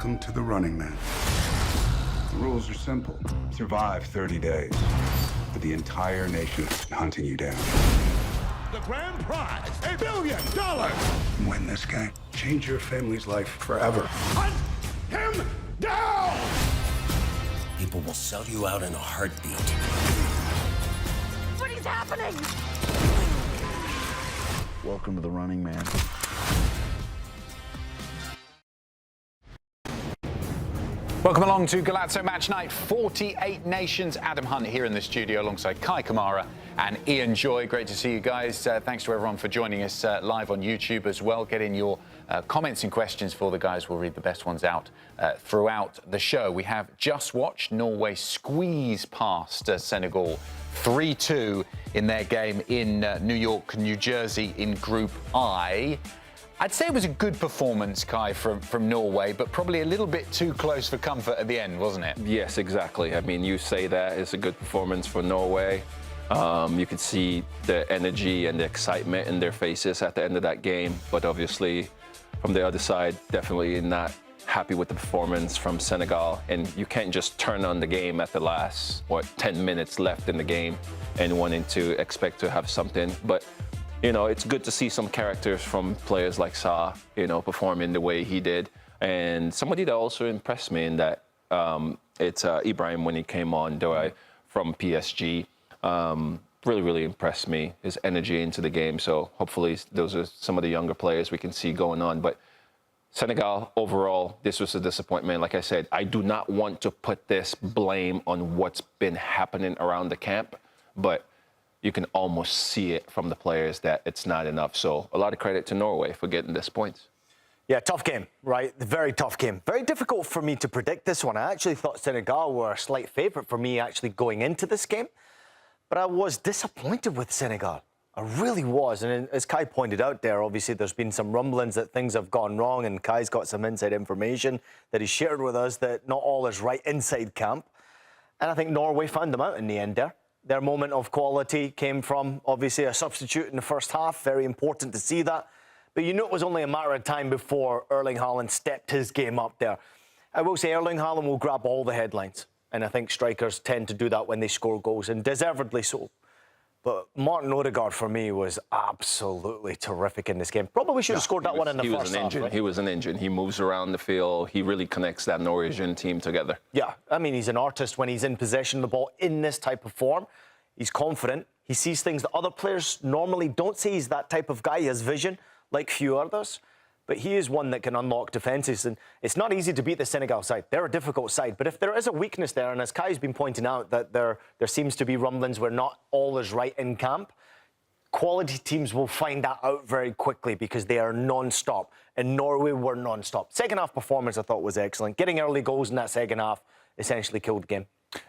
Welcome to the Running Man. The rules are simple. Survive 30 days, but the entire nation is hunting you down. The grand prize, $1 billion! Win this game. Change your family's life forever. Hunt him down! People will sell you out in a heartbeat. What is happening? Welcome to the Running Man. Welcome along to Golazo Match Night. 48 nations. Adam Hunt here in the studio alongside Kai Kamara and Ian Joy. Great to see you guys. Thanks to everyone for joining us live on YouTube as well. Get in your comments and questions for the guys. We'll read the best ones out throughout the show. We have just watched Norway squeeze past Senegal 3-2 in their game in New York, New Jersey in Group I. I'd say it was a good performance, Kai, from Norway, but probably a little bit too close for comfort at the end, wasn't it? Yes, exactly. I mean, you say that it's a good performance for Norway. You could see the energy and the excitement in their faces at the end of that game, but obviously from the other side, definitely not happy with the performance from Senegal. And you can't just turn on the game at the last, 10 minutes left in the game and wanting to expect to have something. But you know, it's good to see some characters from players like Sa, performing the way he did. And somebody that also impressed me in that, it's Ibrahim when he came on from PSG. Really, really impressed me, his energy into the game. So hopefully those are some of the younger players we can see going on. But Senegal, overall, this was a disappointment. Like I said, I do not want to put this blame on what's been happening around the camp, but you can almost see it from the players that it's not enough. So a lot of credit to Norway for getting this points. Yeah, tough game, right? Very tough game. Very difficult for me to predict this one. I actually thought Senegal were a slight favourite for me actually going into this game. But I was disappointed with Senegal. I really was. And as Kai pointed out there, obviously there's been some rumblings that things have gone wrong, and Kai's got some inside information that he shared with us that not all is right inside camp. And I think Norway found them out in the end there. Their moment of quality came from, obviously, a substitute in the first half. Very important to see that. But you knew it was only a matter of time before Erling Haaland stepped his game up there. I will say Erling Haaland will grab all the headlines. And I think strikers tend to do that when they score goals, and deservedly so. But Martin Odegaard, for me, was absolutely terrific in this game. Probably should have scored that one in the first half. Right? He was an engine. He moves around the field. He really connects that Norwegian team together. Yeah, I mean, he's an artist when he's in possession of the ball in this type of form. He's confident. He sees things that other players normally don't see. He's that type of guy. He has vision, like few others. But he is one that can unlock defences. And it's not easy to beat the Senegal side. They're a difficult side. But if there is a weakness there, and as Kai's been pointing out, that there seems to be rumblings where not all is right in camp, quality teams will find that out very quickly because they are non-stop. And Norway were non-stop. Second half performance, I thought, was excellent. Getting early goals in that second half essentially killed the game.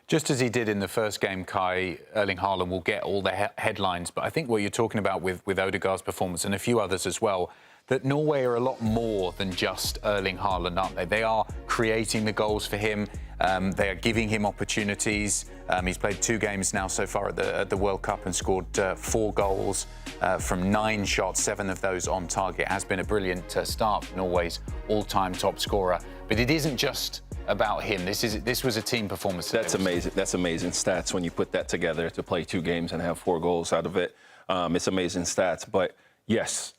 Just as he did in the first game, Kai, Erling Haaland will get all the headlines. But I think what you're talking about with Odegaard's performance and a few others as well, that Norway are a lot more than just Erling Haaland, aren't they? They are creating the goals for him. They are giving him opportunities. He's played 2 games now so far at the World Cup and scored 4 goals from 9 shots, 7 of those on target. It has been a brilliant start for Norway's all-time top scorer. But it isn't just about him. This was a team performance. That's amazing. That's amazing stats when you put that together to play 2 games and have 4 goals out of it. It's amazing stats. But yes,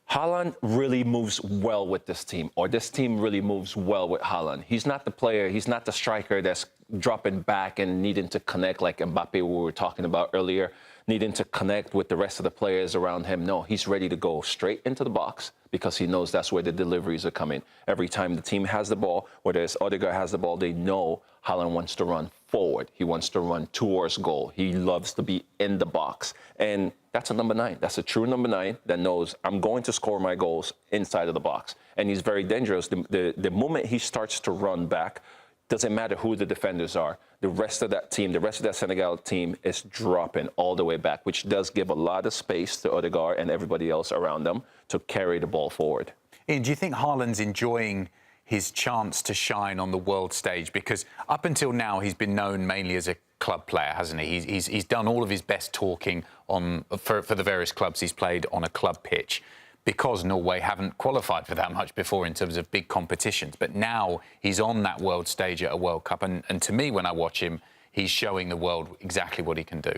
Haaland really moves well with this team, or this team really moves well with Haaland. He's not the player, he's not the striker that's dropping back and needing to connect like Mbappe, we were talking about earlier, needing to connect with the rest of the players around him. No, he's ready to go straight into the box because he knows that's where the deliveries are coming. Every time the team has the ball, whether it's Odegaard has the ball, they know Haaland wants to run forward. He wants to run towards goal. He loves to be in the box. And that's a number 9. That's a true number 9 that knows I'm going to score my goals inside of the box. And he's very dangerous. The moment he starts to run back, doesn't matter who the defenders are. The rest of that team, the rest of that Senegal team is dropping all the way back, which does give a lot of space to Odegaard and everybody else around them to carry the ball forward. Ian, do you think Haaland's enjoying his chance to shine on the world stage? Because up until now, he's been known mainly as a club player, hasn't he? He's done all of his best talking for the various clubs he's played on a club pitch. because Norway haven't qualified for that much before in terms of big competitions. But now he's on that world stage at a World Cup. And to me, when I watch him, he's showing the world exactly what he can do.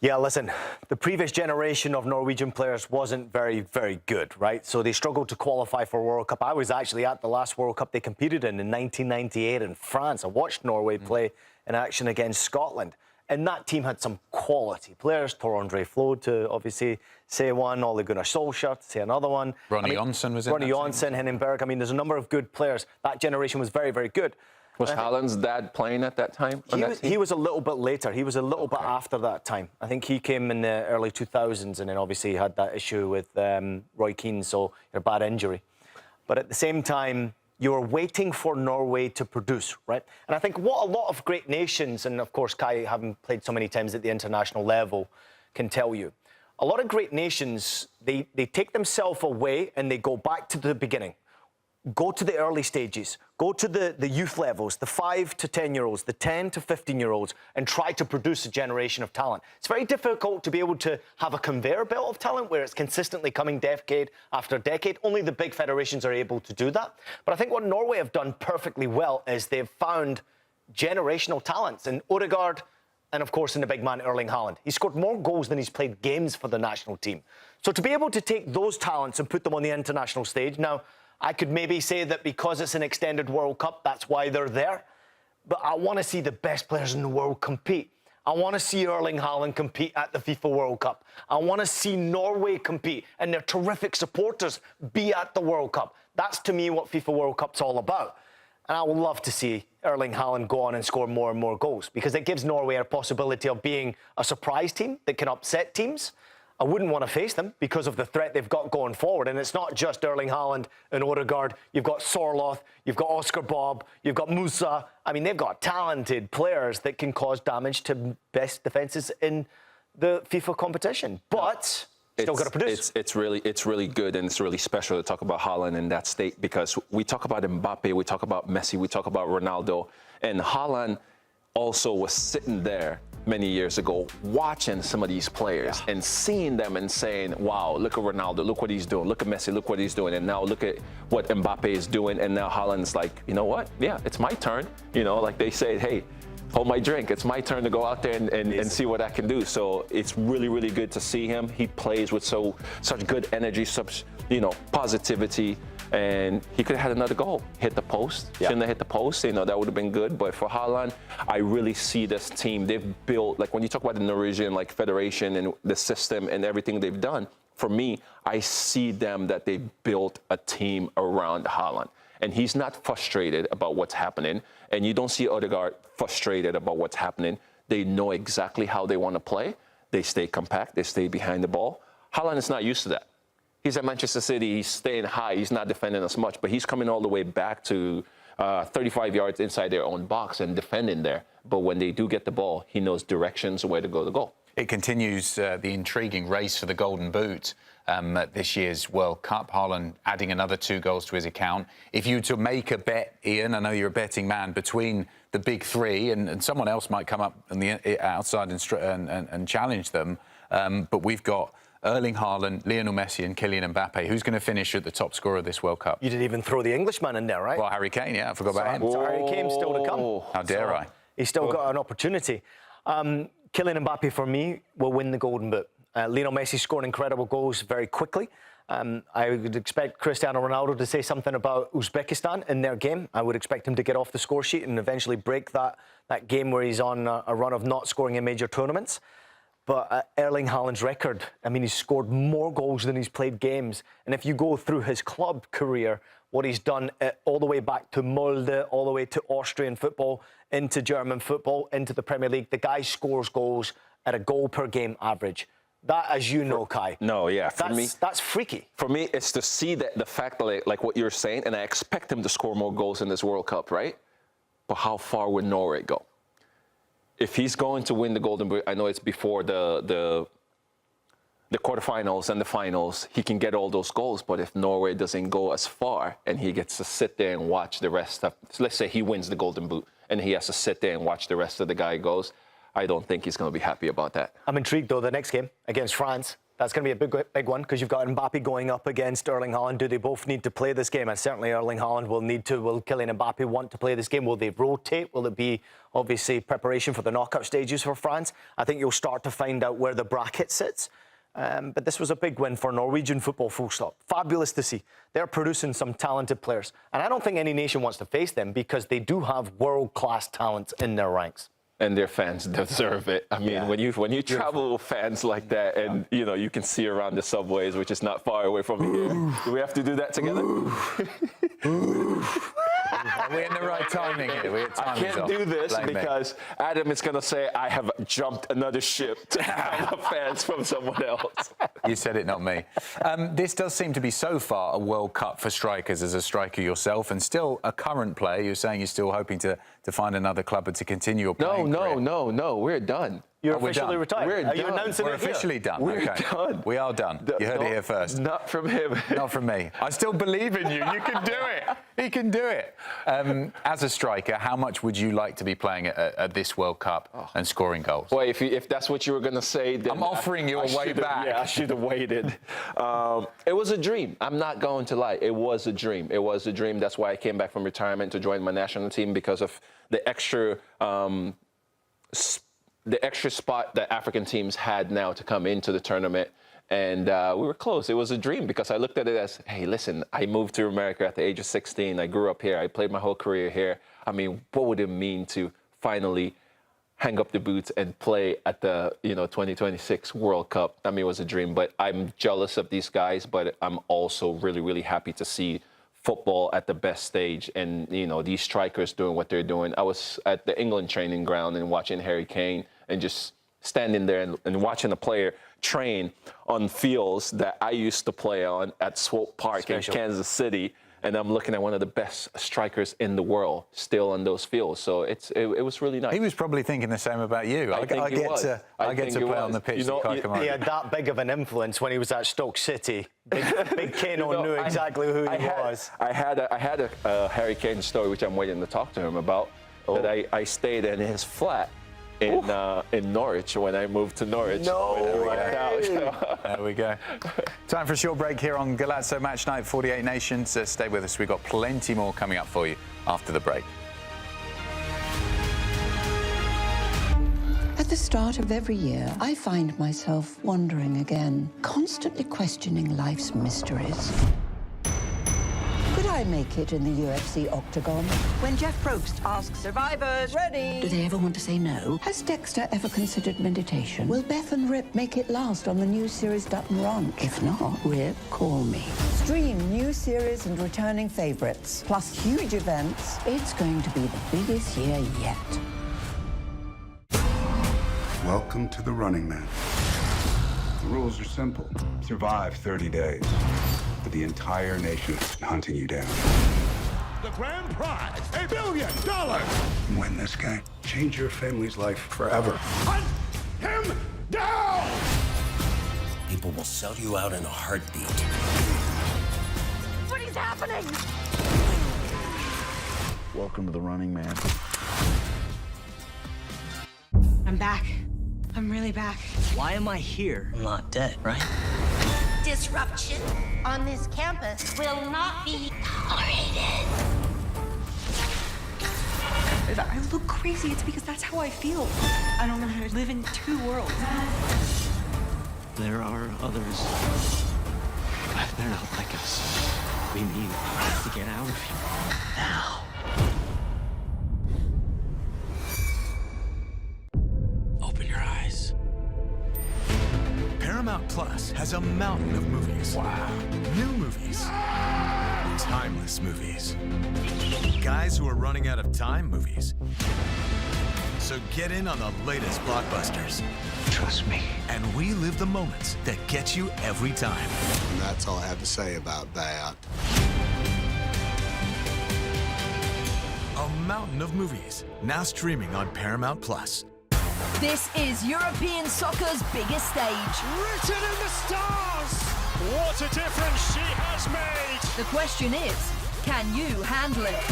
Yeah, listen, the previous generation of Norwegian players wasn't very, very good, right? So they struggled to qualify for a World Cup. I was actually at the last World Cup they competed in 1998 in France. I watched Norway play in action against Scotland. And that team had some quality players. Tor André Flo, to obviously say one, Ole Gunnar Solskjaer to say another one. Ronny Johnsen was in Ronny Johnsen, Henning Berg. I mean, there's a number of good players. That generation was very, very good. Was Haaland's dad playing at that time? He was a little bit later. He was a little bit after that time. I think he came in the early 2000s, and then obviously he had that issue with Roy Keane, so a bad injury. But at the same time, you were waiting for Norway to produce, right? And I think what a lot of great nations, and of course Kai, having played so many times at the international level, can tell you, a lot of great nations, they take themselves away and they go back to the beginning. Go to the early stages, go to the youth levels, the 5 to 10-year-olds, the 10 to 15-year-olds, and try to produce a generation of talent. It's very difficult to be able to have a conveyor belt of talent where it's consistently coming decade after decade. Only the big federations are able to do that. But I think what Norway have done perfectly well is they've found generational talents in Odegaard and, of course, in the big man, Erling Haaland. He's scored more goals than he's played games for the national team. So to be able to take those talents and put them on the international stage, now, I could maybe say that because it's an extended World Cup, that's why they're there. But I want to see the best players in the world compete. I want to see Erling Haaland compete at the FIFA World Cup. I want to see Norway compete and their terrific supporters be at the World Cup. That's, to me, what FIFA World Cup's all about. And I would love to see Erling Haaland go on and score more and more goals because it gives Norway a possibility of being a surprise team that can upset teams. I wouldn't want to face them because of the threat they've got going forward. And it's not just Erling Haaland and Odegaard. You've got Sorloth, you've got Oscar Bob, you've got Musa. I mean, they've got talented players that can cause damage to best defences in the FIFA competition. But still got to produce. It's really good and it's really special to talk about Haaland in that state because we talk about Mbappe, we talk about Messi, we talk about Ronaldo. And Haaland also was sitting there many years ago watching some of these players and seeing them and saying, wow, look at Ronaldo, look what he's doing, look at Messi, look what he's doing, and now look at what Mbappe is doing, and now Haaland's like, you know what, yeah, it's my turn, you know, like they say, hey, hold my drink, it's my turn to go out there and see what I can do. So it's really, really good to see him. He plays with such good energy, such, you know, positivity, and he could have had another goal. Hit the post. Shouldn't have hit the post. You know, that would have been good. But for Haaland, I really see this team. They've built, like when you talk about the Norwegian like federation and the system and everything they've done, for me, I see them that they built a team around Haaland. And he's not frustrated about what's happening. And you don't see Odegaard frustrated about what's happening. They know exactly how they want to play. They stay compact. They stay behind the ball. Haaland is not used to that. He's at Manchester City. He's staying high. He's not defending as much. But he's coming all the way back to 35 yards inside their own box and defending there. But when they do get the ball, he knows directions where to go to goal. It continues the intriguing race for the Golden Boot at this year's World Cup. Haaland adding another 2 goals to his account. If you were to make a bet, Ian, I know you're a betting man, between the big 3, and someone else might come up on the outside and challenge them, but we've got Erling Haaland, Lionel Messi and Kylian Mbappe. Who's going to finish at the top scorer of this World Cup? You didn't even throw the Englishman in there, right? Well, Harry Kane, yeah, I forgot about him. So Harry Kane's still to come. How dare I? He's still got an opportunity. Kylian Mbappe, for me, will win the Golden Boot. Lionel Messi scoring incredible goals very quickly. I would expect Cristiano Ronaldo to say something about Uzbekistan in their game. I would expect him to get off the score sheet and eventually break that game where he's on a run of not scoring in major tournaments. But Erling Haaland's record, I mean, he's scored more goals than he's played games. And if you go through his club career, what he's done all the way back to Molde, all the way to Austrian football, into German football, into the Premier League, the guy scores goals at a goal per game average. That, as you know, Kai. No, yeah. For me, that's freaky. For me, it's to see that the fact that, like what you're saying, and I expect him to score more goals in this World Cup, right? But how far would Norway go? If he's going to win the Golden Boot, I know it's before the quarterfinals and the finals, he can get all those goals. But if Norway doesn't go as far and he gets to sit there and watch the rest of, so let's say he wins the Golden Boot and he has to sit there and watch the rest of the guy goes, I don't think he's going to be happy about that. I'm intrigued, though, the next game against France. That's going to be a big one because you've got Mbappe going up against Erling Haaland. Do they both need to play this game? And certainly Erling Haaland will need to. Will Kylian Mbappe want to play this game? Will they rotate? Will it be obviously preparation for the knockout stages for France? I think you'll start to find out where the bracket sits. But this was a big win for Norwegian football, full stop. Fabulous to see. They're producing some talented players. And I don't think any nation wants to face them because they do have world-class talent in their ranks. And their fans deserve it. I mean, when you travel with fans like that, and you can see around the subways, which is not far away from here. Do we have to do that together? Are we in the right timing here? I can't do this because Adam is going to say I have jumped another ship to have fans from someone else. You said it, not me. This does seem to be so far a World Cup for strikers as a striker yourself, and still a current player. You're saying you're still hoping to find another club and to continue your playing career. No. We're done. You're officially retired. We're you announcing We're it here? officially done. We're done. We are done. You heard it here first. Not from him. Not from me. I still believe in you. You can do it. He can do it. As a striker, how much would you like to be playing at this World Cup and scoring goals? Well, if that's what you were going to say, then I'm offering you a way back. Yeah, I should have waited. It was a dream. I'm not going to lie. It was a dream. It was a dream. That's why I came back from retirement to join my national team, because of the extra spot that African teams had now to come into the tournament. And we were close. It was a dream because I looked at it as, hey, listen, I moved to America at the age of 16. I grew up here. I played my whole career here. I mean, what would it mean to finally hang up the boots and play at the 2026 World Cup? I mean, it was a dream. But I'm jealous of these guys, but I'm also really, really happy to see football at the best stage, and these strikers doing what they're doing. I was at the England training ground and watching Harry Kane and just standing there and watching a player train on fields that I used to play on at Swope Park in Kansas City, and I'm looking at one of the best strikers in the world still on those fields. So it was really nice. He was probably thinking the same about you. I get to play on the pitch. He had that big of an influence when he was at Stoke City. Big Kano knew exactly who he was. I had a Harry Kane story, which I'm waiting to talk to him about. That I stayed in his flat in Norwich when I moved to Norwich. No way. There we go. Time for a short break here on Golazo Match Night, 48 Nations. Stay with us. We've got plenty more coming up for you after the break. At the start of every year, I find myself wondering again, constantly questioning life's mysteries. Could I make it in the UFC octagon? When Jeff Probst asks survivors, ready? Do they ever want to say no? Has Dexter ever considered meditation? Will Beth and Rip make it last on the new series Dutton Ranch? If not, Rip, call me. Stream new series and returning favorites, plus huge events. It's going to be the biggest year yet. Welcome to the Running Man. The rules are simple. Survive 30 days. But the entire nation is hunting you down. The grand prize, $1 billion. Win this game. Change your family's life forever. Hunt him down! People will sell you out in a heartbeat. What is happening? Welcome to the Running Man. I'm back. I'm really back. Why am I here? I'm not dead, right? Disruption on this campus will not be tolerated. If I look crazy, it's because that's how I feel. I don't know how to live in two worlds. There are others, but they're not like us. We need to get out of here now. Open your eyes. Paramount Plus has a mountain of movies. Wow. New movies. Timeless movies. Guys who are running out of time movies. So get in on the latest blockbusters. Trust me. And we live the moments that get you every time. And that's all I have to say about that. A mountain of movies, now streaming on Paramount Plus. This is European soccer's biggest stage. Written in the stars! What a difference she has made! The question is, can you handle it?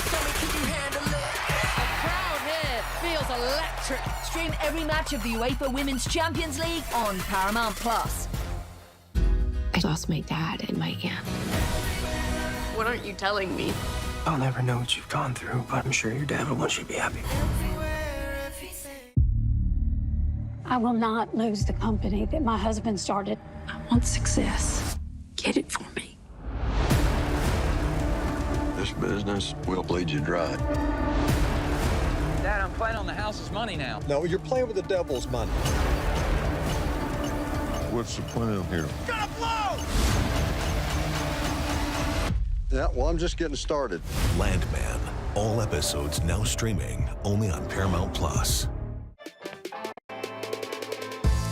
Can you handle it? The crowd here feels electric. Stream every match of the UEFA Women's Champions League on Paramount Plus. I lost my dad and my aunt. What aren't you telling me? I'll never know what you've gone through, but I'm sure your dad will want you to be happy. I will not lose the company that my husband started. I want success. Get it for me. This business will bleed you dry. Dad, I'm playing on the house's money now. No, you're playing with the devil's money. What's the plan here? Gonna blow! Yeah, well, I'm just getting started. Landman. All episodes now streaming only on Paramount Plus.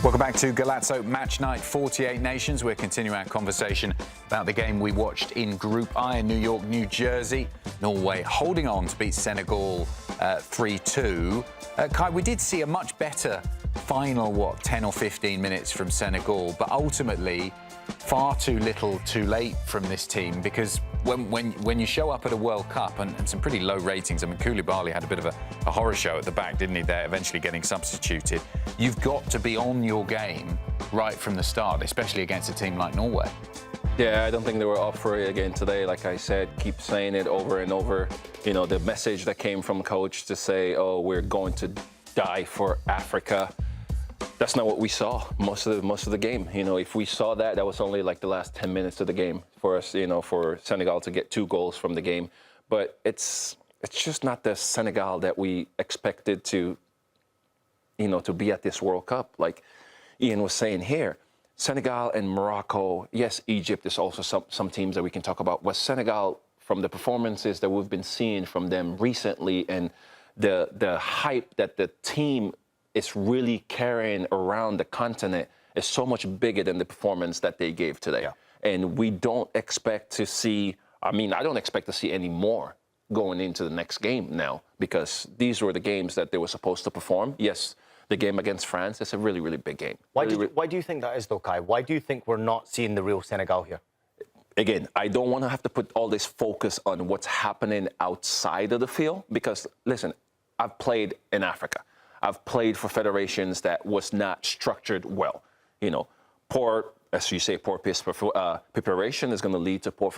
Welcome back to Golazo Match Night 48 Nations. We're continuing our conversation about the game we watched in Group I in New York, New Jersey. Norway holding on to beat Senegal 3-2. Kai, we did see a much better final, 10 or 15 minutes from Senegal, but ultimately far too little too late from this team, because when you show up at a World Cup and some pretty low ratings, I mean, Koulibaly had a bit of a horror show at the back, didn't he, there, eventually getting substituted. You've got to be on your game right from the start, especially against a team like Norway. Yeah, I don't think they were up for it again today. Like I said, keep saying it over and over. You know, the message that came from coach to say, oh, we're going to die for Africa. That's not what we saw most of the game. You know, if we saw that, that was only like the last 10 minutes of the game for us, you know, for Senegal to get 2 goals from the game. But it's just not the Senegal that we expected to, you know, to be at this World Cup. Like Ian was saying here, Senegal and Morocco, yes, Egypt is also some teams that we can talk about. But Senegal, from the performances that we've been seeing from them recently and the hype that the team is really carrying around the continent is so much bigger than the performance that they gave today. Yeah. And we don't expect to see, I mean, I don't expect to see any more going into the next game now, because these were the games that they were supposed to perform. Yes, the game against France is a really, really big game. Why do you think that is, though, Kai? Why do you think we're not seeing the real Senegal here? Again, I don't want to have to put all this focus on what's happening outside of the field, because, listen, I've played in Africa. I've played for federations that was not structured well. You know, poor, as you say, poor preparation is going to lead to poor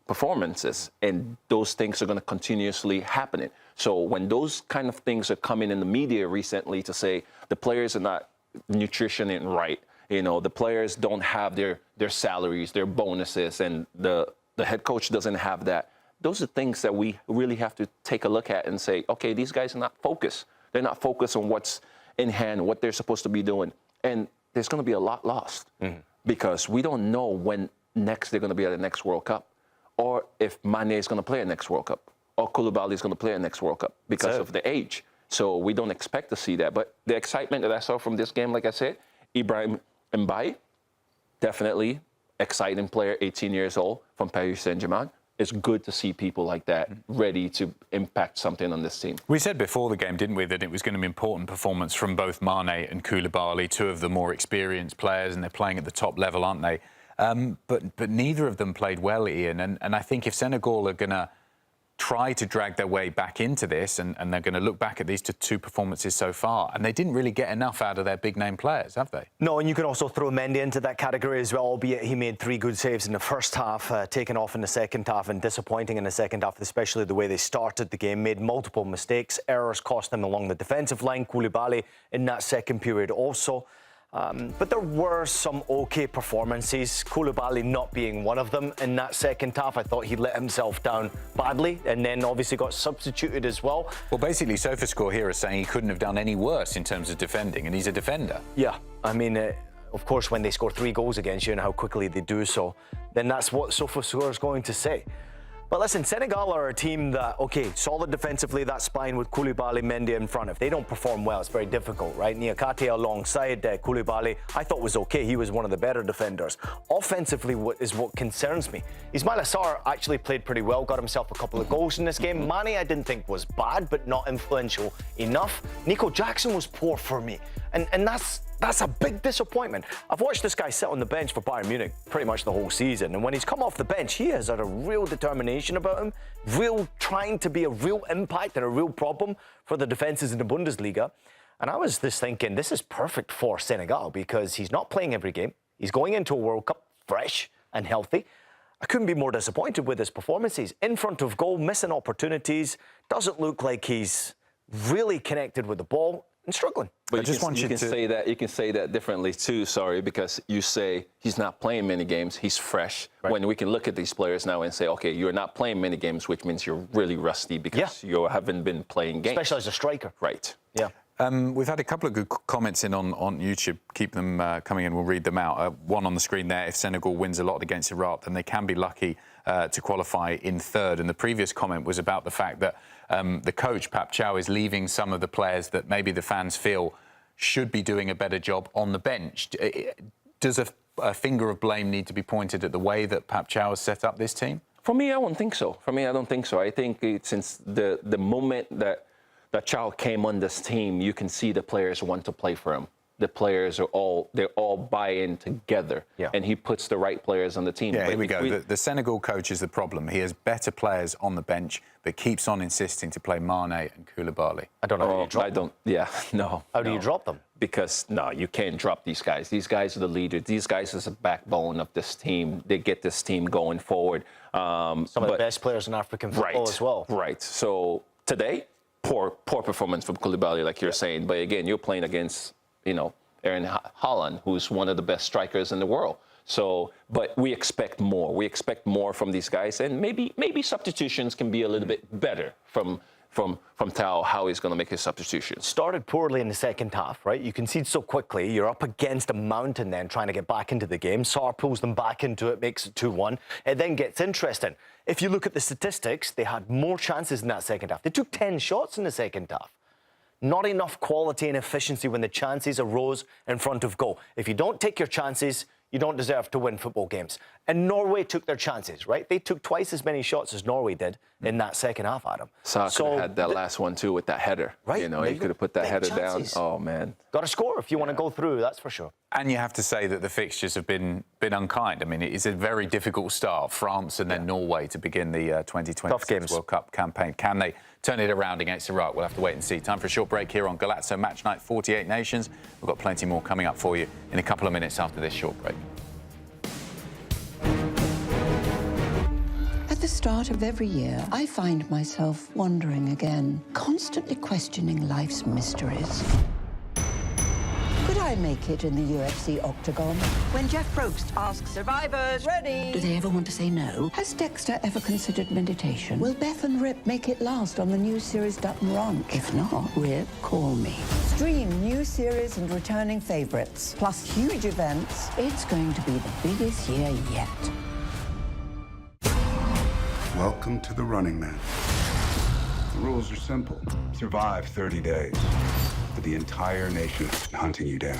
performances, and those things are going to continuously happen. So when those kind of things are coming in the media recently to say the players are not nutritioning right, you know, the players don't have their salaries, their bonuses, and the head coach doesn't have that. Those are things that we really have to take a look at and say, okay, these guys are not focused. They're not focused on what's in hand, what they're supposed to be doing. And there's going to be a lot lost because we don't know when next they're going to be at the next World Cup, or if Mane is going to play at next World Cup, or Koulibaly is going to play at next World Cup because of the age. So we don't expect to see that. But the excitement that I saw from this game, like I said, Ibrahim Mbaye, definitely exciting player, 18 years old from Paris Saint-Germain. It's good to see people like that ready to impact something on this team. We said before the game, didn't we, that it was going to be an important performance from both Mane and Koulibaly, 2 of the more experienced players, and they're playing at the top level, aren't they? But neither of them played well, Ian. And I think if Senegal are going to try to drag their way back into this, and they're going to look back at these 2 performances so far, and they didn't really get enough out of their big-name players, have they? No, and you can also throw Mendy into that category as well, albeit he made 3 good saves in the first half, taken off in the second half, and disappointing in the second half, especially the way they started the game, made multiple mistakes. Errors cost them along the defensive line. Koulibaly in that second period also. But there were some OK performances, Koulibaly not being one of them in that second half. I thought he let himself down badly and then obviously got substituted as well. Well, basically, SofaScore here is saying he couldn't have done any worse in terms of defending, and he's a defender. Yeah, I mean, of course, when they score 3 goals against you and how quickly they do so, then that's what SofaScore is going to say. But listen, Senegal are a team that, OK, solid defensively, that spine with Koulibaly, Mendy in front. If they don't perform well, it's very difficult, right? Niakate alongside Koulibaly, I thought was OK. He was one of the better defenders. Offensively is what concerns me. Ismaila Sarr actually played pretty well, got himself a couple of goals in this game. Mane I didn't think was bad, but not influential enough. Nico Jackson was poor for me. And that's a big disappointment. I've watched this guy sit on the bench for Bayern Munich pretty much the whole season, and when he's come off the bench, he has had a real determination about him, trying to be a real impact and a real problem for the defenses in the Bundesliga. And I was just thinking, this is perfect for Senegal because he's not playing every game. He's going into a World Cup fresh, and healthy. I couldn't be more disappointed with his performances. In front of goal, missing opportunities, doesn't look like he's really connected with the ball and struggling. But you can say that differently too, sorry, because you say he's not playing many games, he's fresh. Right. When we can look at these players now and say, okay, you're not playing many games, which means you're really rusty because you haven't been playing games. Especially as a striker. Right. Yeah. We've had a couple of good comments in on YouTube. Keep them coming in. We'll read them out. One on the screen there. If Senegal wins a lot against Iraq, then they can be lucky to qualify in third. And the previous comment was about the fact that the coach, Pap Chow, is leaving some of the players that maybe the fans feel should be doing a better job on the bench. Does a finger of blame need to be pointed at the way that Pap Chow has set up this team? For me, I don't think so. I think since the moment that Chow came on this team, you can see the players want to play for him. The players are all buy-in together, and he puts the right players on the team. Yeah, here we go. The Senegal coach is the problem. He has better players on the bench, but keeps on insisting to play Mane and Koulibaly. I don't know how you drop them. How do you drop them? Because, no, you can't drop these guys. These guys are the leaders. These guys are the backbone of this team. They get this team going forward. Some of the best players in African football as well. Right. So today, poor performance from Koulibaly, like you're saying. But again, you're playing against, Aaron Haaland, who's one of the best strikers in the world. So, but we expect more. We expect more from these guys, and maybe substitutions can be a little bit better from Tao, how he's going to make his substitutions. Started poorly in the second half, right? You concede so quickly. You're up against a mountain then trying to get back into the game. Sarr pulls them back into it, makes it 2-1. It then gets interesting. If you look at the statistics, they had more chances in that second half. They took 10 shots in the second half. Not enough quality and efficiency when the chances arose in front of goal. If you don't take your chances, you don't deserve to win football games. And Norway took their chances, right? They took twice as many shots as Norway did in that second half, Adam. Salah could have had that last one, too, with that header. Right. He could have put that header down. Oh, man. Got to score if you want to go through, that's for sure. And you have to say that the fixtures have been unkind. I mean, it's a very difficult start. France and then Norway to begin the 2026 World Cup campaign. Can they turn it around against Iraq? We'll have to wait and see. Time for a short break here on Golazo Match Night 48 Nations. We've got plenty more coming up for you in a couple of minutes after this short break. At the start of every year, I find myself wondering again, constantly questioning life's mysteries. Could I make it in the UFC octagon? When Jeff Probst asks survivors, ready? Do they ever want to say no? Has Dexter ever considered meditation? Will Beth and Rip make it last on the new series Dutton Rank? If not, Rip, call me. Stream new series and returning favorites, plus huge events. It's going to be the biggest year yet. Welcome to the Running Man. The rules are simple. Survive 30 days. But the entire nation is hunting you down.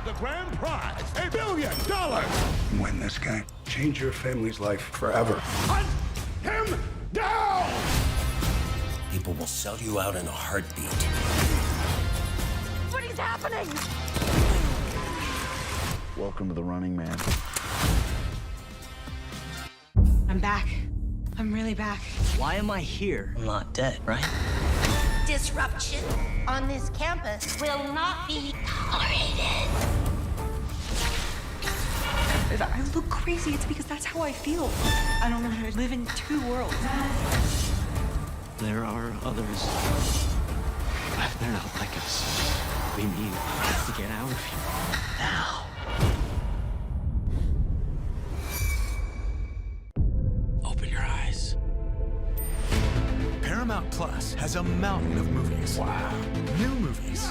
The grand prize, $1 billion. Win this game. Change your family's life forever. Hunt him down! People will sell you out in a heartbeat. What is happening? Welcome to the Running Man. I'm back. I'm really back. Why am I here? I'm not dead, right? Disruption on this campus will not be tolerated. If I look crazy, it's because that's how I feel. I don't know how to live in two worlds. There are others. They're not like us. We need to get out of here now. Open your eyes. Paramount Plus has a mountain of movies. Wow. New movies.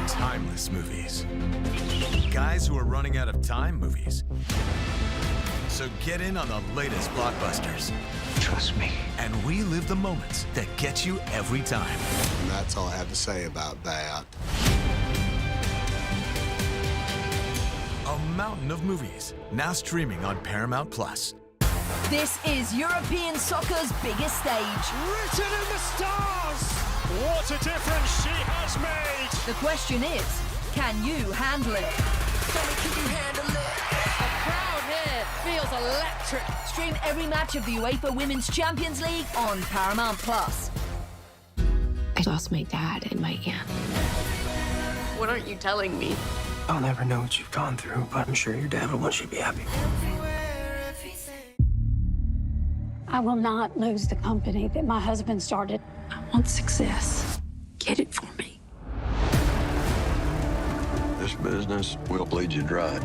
Timeless movies. Guys who are running out of time movies. So get in on the latest blockbusters. Trust me. And relive the moments that get you every time. And that's all I have to say about that. A mountain of movies, now streaming on Paramount Plus. This is European soccer's biggest stage. Written in the stars! What a difference she has made! The question is, can you handle it? Can you handle it? The crowd here feels electric. Stream every match of the UEFA Women's Champions League on Paramount Plus. I lost my dad in my aunt. What aren't you telling me? I'll never know what you've gone through, but I'm sure your dad will want you to be happy. I will not lose the company that my husband started. I want success. Get it for me. This business will bleed you dry.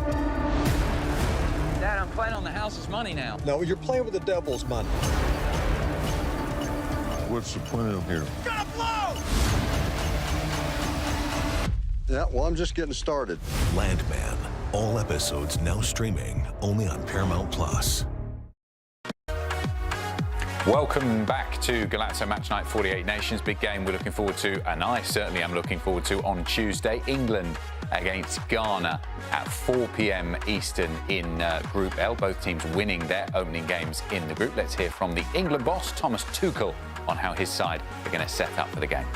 Dad, I'm playing on the house's money now. No, you're playing with the devil's money. What's the plan here? Gonna blow! Yeah, well, I'm just getting started. Landman. All episodes now streaming only on Paramount Plus. Welcome back to Golazo Match Night 48 Nations. Big game we're looking forward to, and I certainly am looking forward to on Tuesday. England against Ghana at 4 p.m. Eastern in Group L. Both teams winning their opening games in the group. Let's hear from the England boss, Thomas Tuchel, on how his side are going to set up for the game.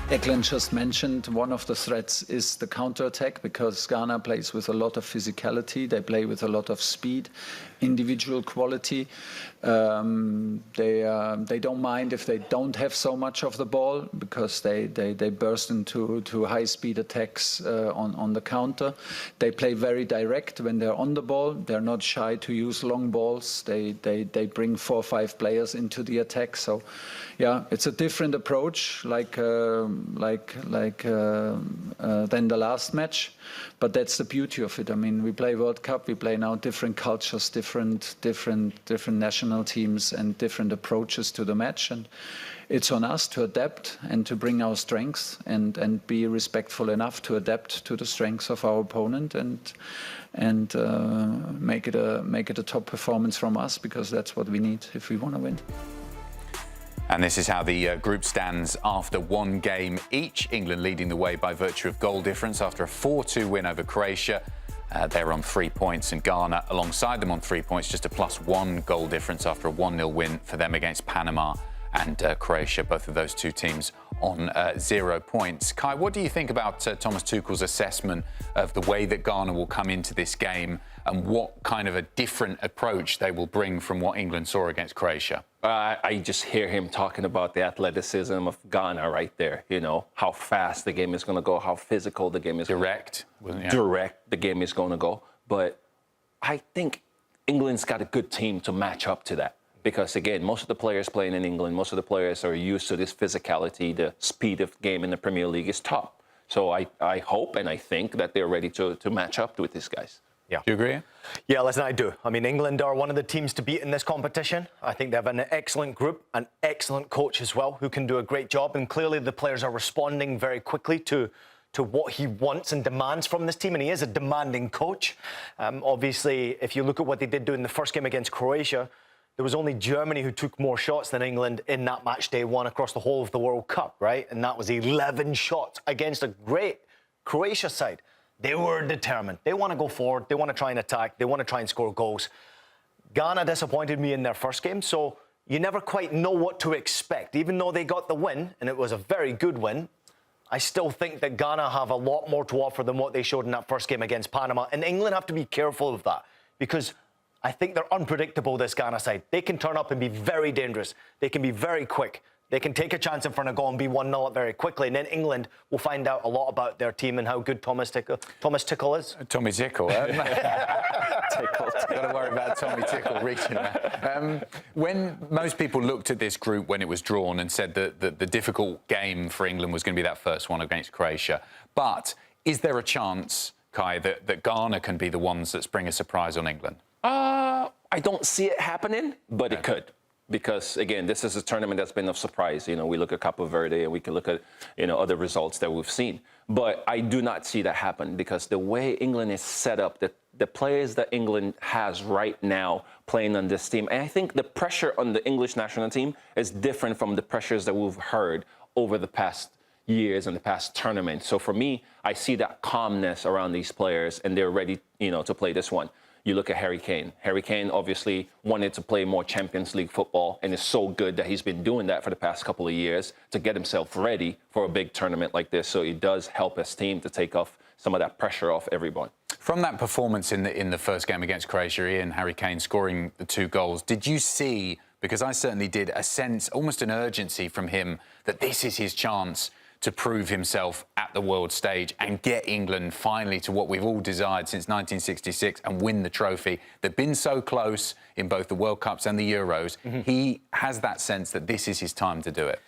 Declan just mentioned one of the threats is the counter-attack, because Ghana plays with a lot of physicality. They play with a lot of speed, individual quality. They don't mind if they don't have so much of the ball, because they burst into high-speed attacks on the counter. They play very direct when they're on the ball. They're not shy to use long balls. They bring 4 or 5 players into the attack. So, yeah, it's a different approach, than the last match, but that's the beauty of it. I mean, we play World Cup, we play now different cultures, different national teams, and different approaches to the match, and it's on us to adapt and to bring our strengths and be respectful enough to adapt to the strengths of our opponent and make it a top performance from us, because that's what we need if we want to win. And this is how the group stands after one game each. England leading the way by virtue of goal difference after a 4-2 win over Croatia. They're on 3 points, and Ghana alongside them on 3 points, just a +1 goal difference after a 1-0 win for them against Panama and Croatia. Both of those two teams on 0 points. Kai, what do you think about Thomas Tuchel's assessment of the way that Ghana will come into this game, and what kind of a different approach they will bring from what England saw against Croatia? I just hear him talking about the athleticism of Ghana right there. You know, how fast the game is going to go, how physical the game is. Direct the game is going to go. But I think England's got a good team to match up to that. Because, again, most of the players playing in England, most of the players are used to this physicality. The speed of the game in the Premier League is top. So I hope and I think that they're ready to match up with these guys. Yeah. Do you agree? Yeah, listen, I do. I mean, England are one of the teams to beat in this competition. I think they have an excellent group, an excellent coach as well, who can do a great job. And clearly the players are responding very quickly to what he wants and demands from this team. And he is a demanding coach. Obviously, if you look at what they did do in the first game against Croatia, there was only Germany who took more shots than England in that match day one across the whole of the World Cup, right? And that was 11 shots against a great Croatia side. They were determined. They want to go forward. They want to try and attack. They want to try and score goals. Ghana disappointed me in their first game, so you never quite know what to expect. Even though they got the win, and it was a very good win, I still think that Ghana have a lot more to offer than what they showed in that first game against Panama. And England have to be careful of that, because I think they're unpredictable, this Ghana side. They can turn up and be very dangerous. They can be very quick. They can take a chance in front of goal and be 1-0 up very quickly. And then England will find out a lot about their team and how good Thomas Tuchel is. Tommy Tickle. Got to worry about Tommy Tickle reaching that. When most people looked at this group when it was drawn and said that the difficult game for England was going to be that first one against Croatia. But is there a chance, Kai, that Ghana can be the ones that spring a surprise on England? I don't see it happening, but it could. Because, again, this is a tournament that's been of surprise. You know, we look at Cape Verde and we can look at, other results that we've seen. But I do not see that happen, because the way England is set up, the players that England has right now playing on this team, and I think the pressure on the English national team is different from the pressures that we've heard over the past years and the past tournament. So for me, I see that calmness around these players, and they're ready, to play this one. You look at Harry Kane. Harry Kane obviously wanted to play more Champions League football, and it's so good that he's been doing that for the past couple of years to get himself ready for a big tournament like this. So it does help his team to take off some of that pressure off everyone. From that performance in the first game against Croatia, Ian, Harry Kane scoring the 2 goals, did you see, because I certainly did, a sense, almost an urgency from him that this is his chance to prove himself at the world stage and get England finally to what we've all desired since 1966 and win the trophy. They've been so close in both the World Cups and the Euros. He has that sense that this is his time to do it.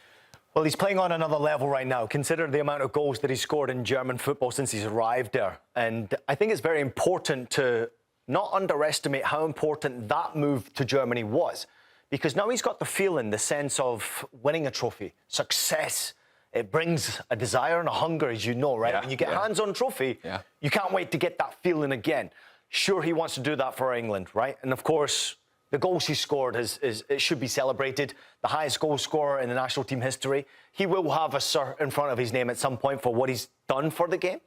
Well, he's playing on another level right now. Consider the amount of goals that he's scored in German football since he's arrived there. And I think it's very important to not underestimate how important that move to Germany was. Because now he's got the feeling, the sense of winning a trophy, success. It brings a desire and a hunger, as you know, right? Yeah, when you get hands on trophy, you can't wait to get that feeling again. Sure, he wants to do that for England, right? And of course, the goals he scored it should be celebrated. The highest goal scorer in the national team history. He will have a sir in front of his name at some point for what he's done for the game,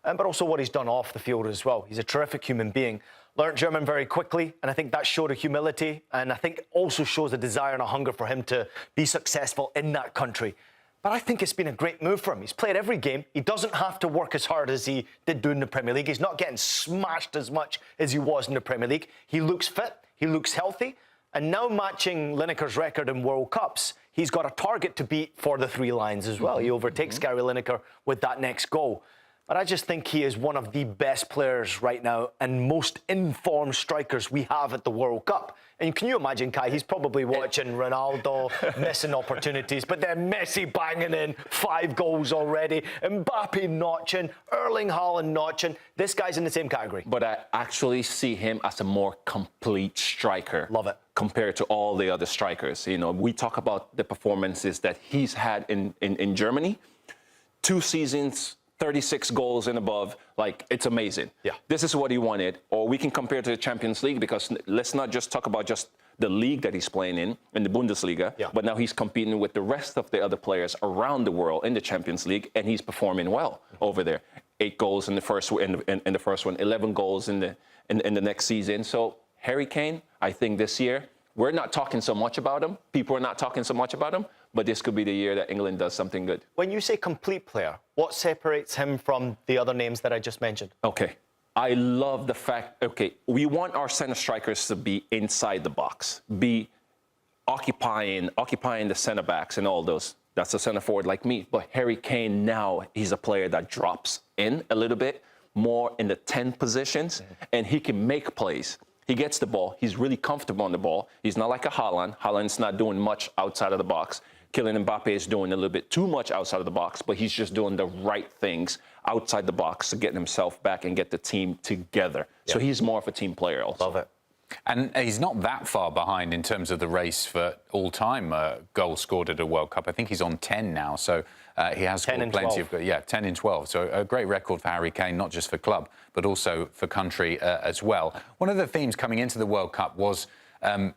but also what he's done off the field as well. He's a terrific human being. Learned German very quickly, and I think that showed a humility, and I think also shows a desire and a hunger for him to be successful in that country. But I think it's been a great move for him. He's played every game. He doesn't have to work as hard as he did do in the Premier League. He's not getting smashed as much as he was in the Premier League. He looks fit. He looks healthy. And now matching Lineker's record in World Cups, he's got a target to beat for the three lions as well. He overtakes Gary Lineker with that next goal. But I just think he is one of the best players right now and most informed strikers we have at the World Cup. And can you imagine, Kai, he's probably watching Ronaldo missing opportunities, but then Messi banging in 5 goals already, Mbappe notching, Erling Haaland notching. This guy's in the same category. But I actually see him as a more complete striker. Love it. Compared to all the other strikers. You know, we talk about the performances that he's had in Germany. 2 seasons, 36 goals and above, like, it's amazing. Yeah. This is what he wanted. Or we can compare to the Champions League, because let's not just talk about just the league that he's playing in the Bundesliga, but now he's competing with the rest of the other players around the world in the Champions League, and he's performing well over there. 8 goals in the first in the first one, 11 goals in the next season. So Harry Kane, I think this year, we're not talking so much about him. People are not talking so much about him. But this could be the year that England does something good. When you say complete player, what separates him from the other names that I just mentioned? Okay. I love the fact, we want our center strikers to be inside the box, be occupying the center backs and all those. That's a center forward like me. But Harry Kane now, he's a player that drops in a little bit, more in the 10 positions, and he can make plays. He gets the ball. He's really comfortable on the ball. He's not like a Haaland. Haaland's not doing much outside of the box. Kylian Mbappe is doing a little bit too much outside of the box, but he's just doing the right things outside the box to get himself back and get the team together. So he's more of a team player also. Love it. And he's not that far behind in terms of the race for all-time goals scored at a World Cup. I think he's on 10 now, so he has scored plenty of... 10 in 12. So a great record for Harry Kane, not just for club, but also for country as well. One of the themes coming into the World Cup was,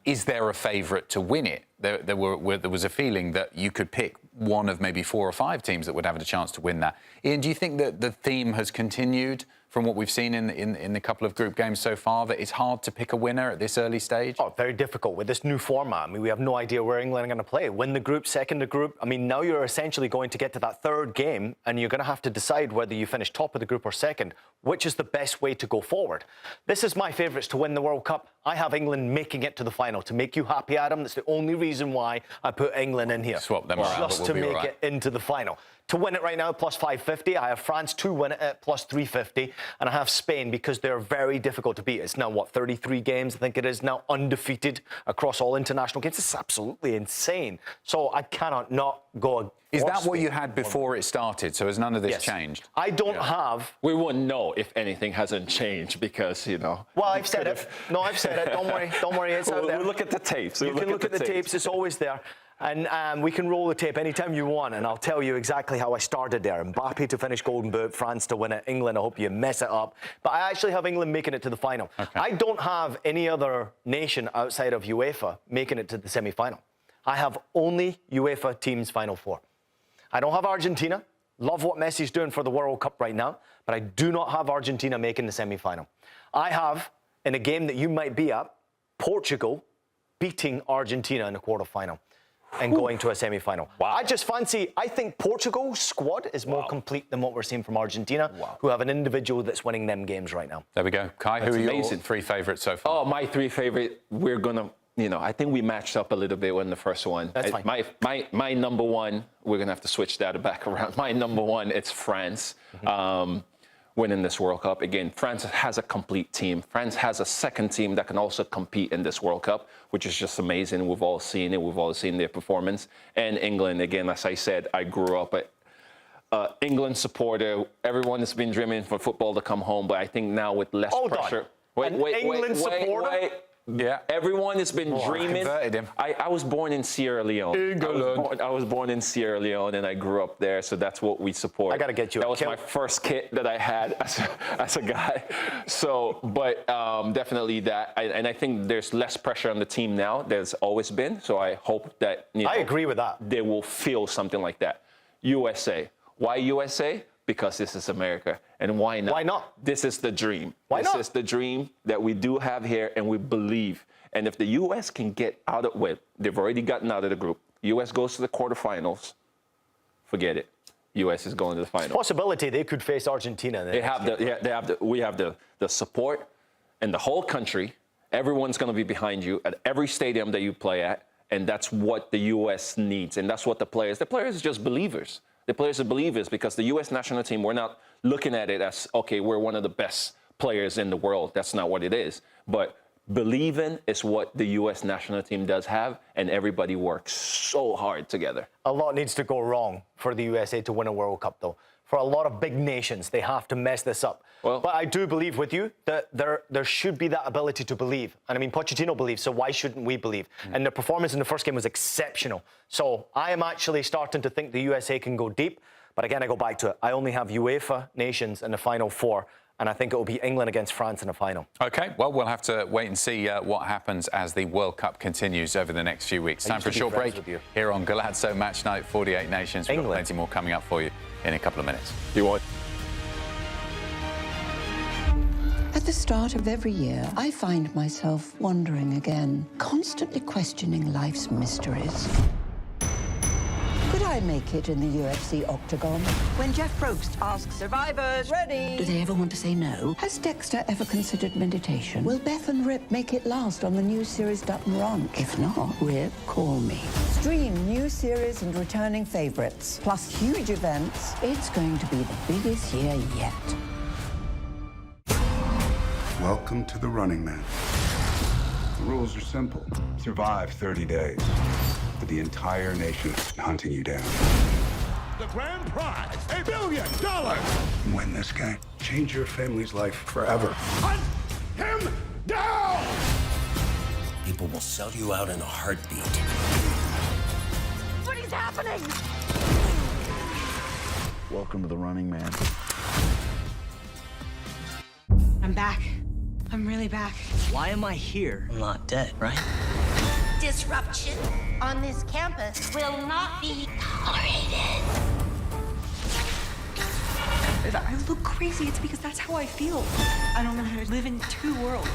is there a favourite to win it? There was a feeling that you could pick one of maybe 4 or 5 teams that would have a chance to win that. Ian, do you think that the theme has continued from what we've seen in the couple of group games so far, that it's hard to pick a winner at this early stage? Oh, very difficult with this new format. I mean, we have no idea where England are going to play. Win the group, second the group. I mean, now you're essentially going to get to that 3rd game, and you're going to have to decide whether you finish top of the group or second. Which is the best way to go forward? This is my favourites to win the World Cup. I have England making it to the final. To make you happy, Adam, that's the only reason why I put England in here. Swap them around, just to make it into the final. To win it right now, plus 550. I have France to win it at plus 350. And I have Spain because they're very difficult to beat. It's now, 33 games, I think it is now, undefeated across all international games. It's absolutely insane. So I cannot not go. Is that what you had before it started? So has none of this changed? I don't have... We wouldn't know if anything hasn't changed because, you know... Well, I've said it. No, I've said it. Don't worry. Don't worry. It's out there. We'll look at the tapes. You can look at the tapes. It's always there. And we can roll the tape anytime you want, and I'll tell you exactly how I started there. Mbappe to finish Golden Boot, France to win it, England, I hope you mess it up. But I actually have England making it to the final. Okay. I don't have any other nation outside of UEFA making it to the semi-final. I have only UEFA teams Final 4. I don't have Argentina. Love what Messi's doing for the World Cup right now, but I do not have Argentina making the semi-final. I have, in a game that you might be at, Portugal beating Argentina in the quarter-final and going to a semi-final. Wow. I think Portugal's squad is more complete than what we're seeing from Argentina, who have an individual that's winning them games right now. There we go. Kai, who are your 3 favourites so far? Oh, my 3 favourites, we're going to I think we matched up a little bit in the first one. That's fine. My number one, we're going to have to switch that back around. My number one, it's France. Winning this World Cup. Again, France has a complete team. France has a second team that can also compete in this World Cup, which is just amazing. We've all seen it. We've all seen their performance. And England, again, as I said, I grew up an England supporter. Everyone has been dreaming for football to come home, but I think now with less pressure. England supporter? Yeah. Everyone has been dreaming. I was born in Sierra Leone. I was born in Sierra Leone, and I grew up there, so that's what we support. I got to get you. That was my first kit that I had as a guy. So, but definitely that. And I think there's less pressure on the team now. There's always been. So I hope that I agree with that. They will feel something like that. USA. Why USA? Because this is America. And why not? Why not? This is the dream. Why not? This is the dream that we do have here, and we believe. And if the U.S. can get out of it, they've already gotten out of the group. U.S. goes to the quarterfinals. Forget it. U.S. is going to the final. Possibility they could face Argentina. We have the support and the whole country. Everyone's going to be behind you at every stadium that you play at, and that's what the U.S. needs, and that's what the players are just believers. The players are believers because the U.S. national team, we're not looking at it as, okay, we're one of the best players in the world. That's not what it is. But believing is what the U.S. national team does have, and everybody works so hard together. A lot needs to go wrong for the USA to win a World Cup, though. For a lot of big nations, they have to mess this up. Well, but I do believe with you that there should be that ability to believe. And I mean, Pochettino believes, so why shouldn't we believe? And the performance in the first game was exceptional. So I am actually starting to think the USA can go deep. But again, I go back to it. I only have UEFA nations in the final four. And I think it will be England against France in the final. OK, well, we'll have to wait and see what happens as the World Cup continues over the next few weeks. Time for a short break here on Golazo Match Night 48 Nations. We've got plenty more coming up for you in a couple of minutes. You want? At the start of every year, I find myself wondering again, constantly questioning life's mysteries. Could I make it in the UFC octagon? When Jeff Probst asks survivors, ready? Do they ever want to say no? Has Dexter ever considered meditation? Will Beth and Rip make it last on the new series Dutton Ranch? If not, Rip, call me. Stream new series and returning favorites, plus huge events. It's going to be the biggest year yet. Welcome to the Running Man. The rules are simple. Survive 30 days. With the entire nation hunting you down. The grand prize, $1 billion! Win this game. Change your family's life forever. Hunt him down! People will sell you out in a heartbeat. What is happening? Welcome to the Running Man. I'm back. I'm really back. Why am I here? I'm not dead, right? Disruption on this campus will not be tolerated. If I look crazy, it's because that's how I feel. I don't know how to live in two worlds.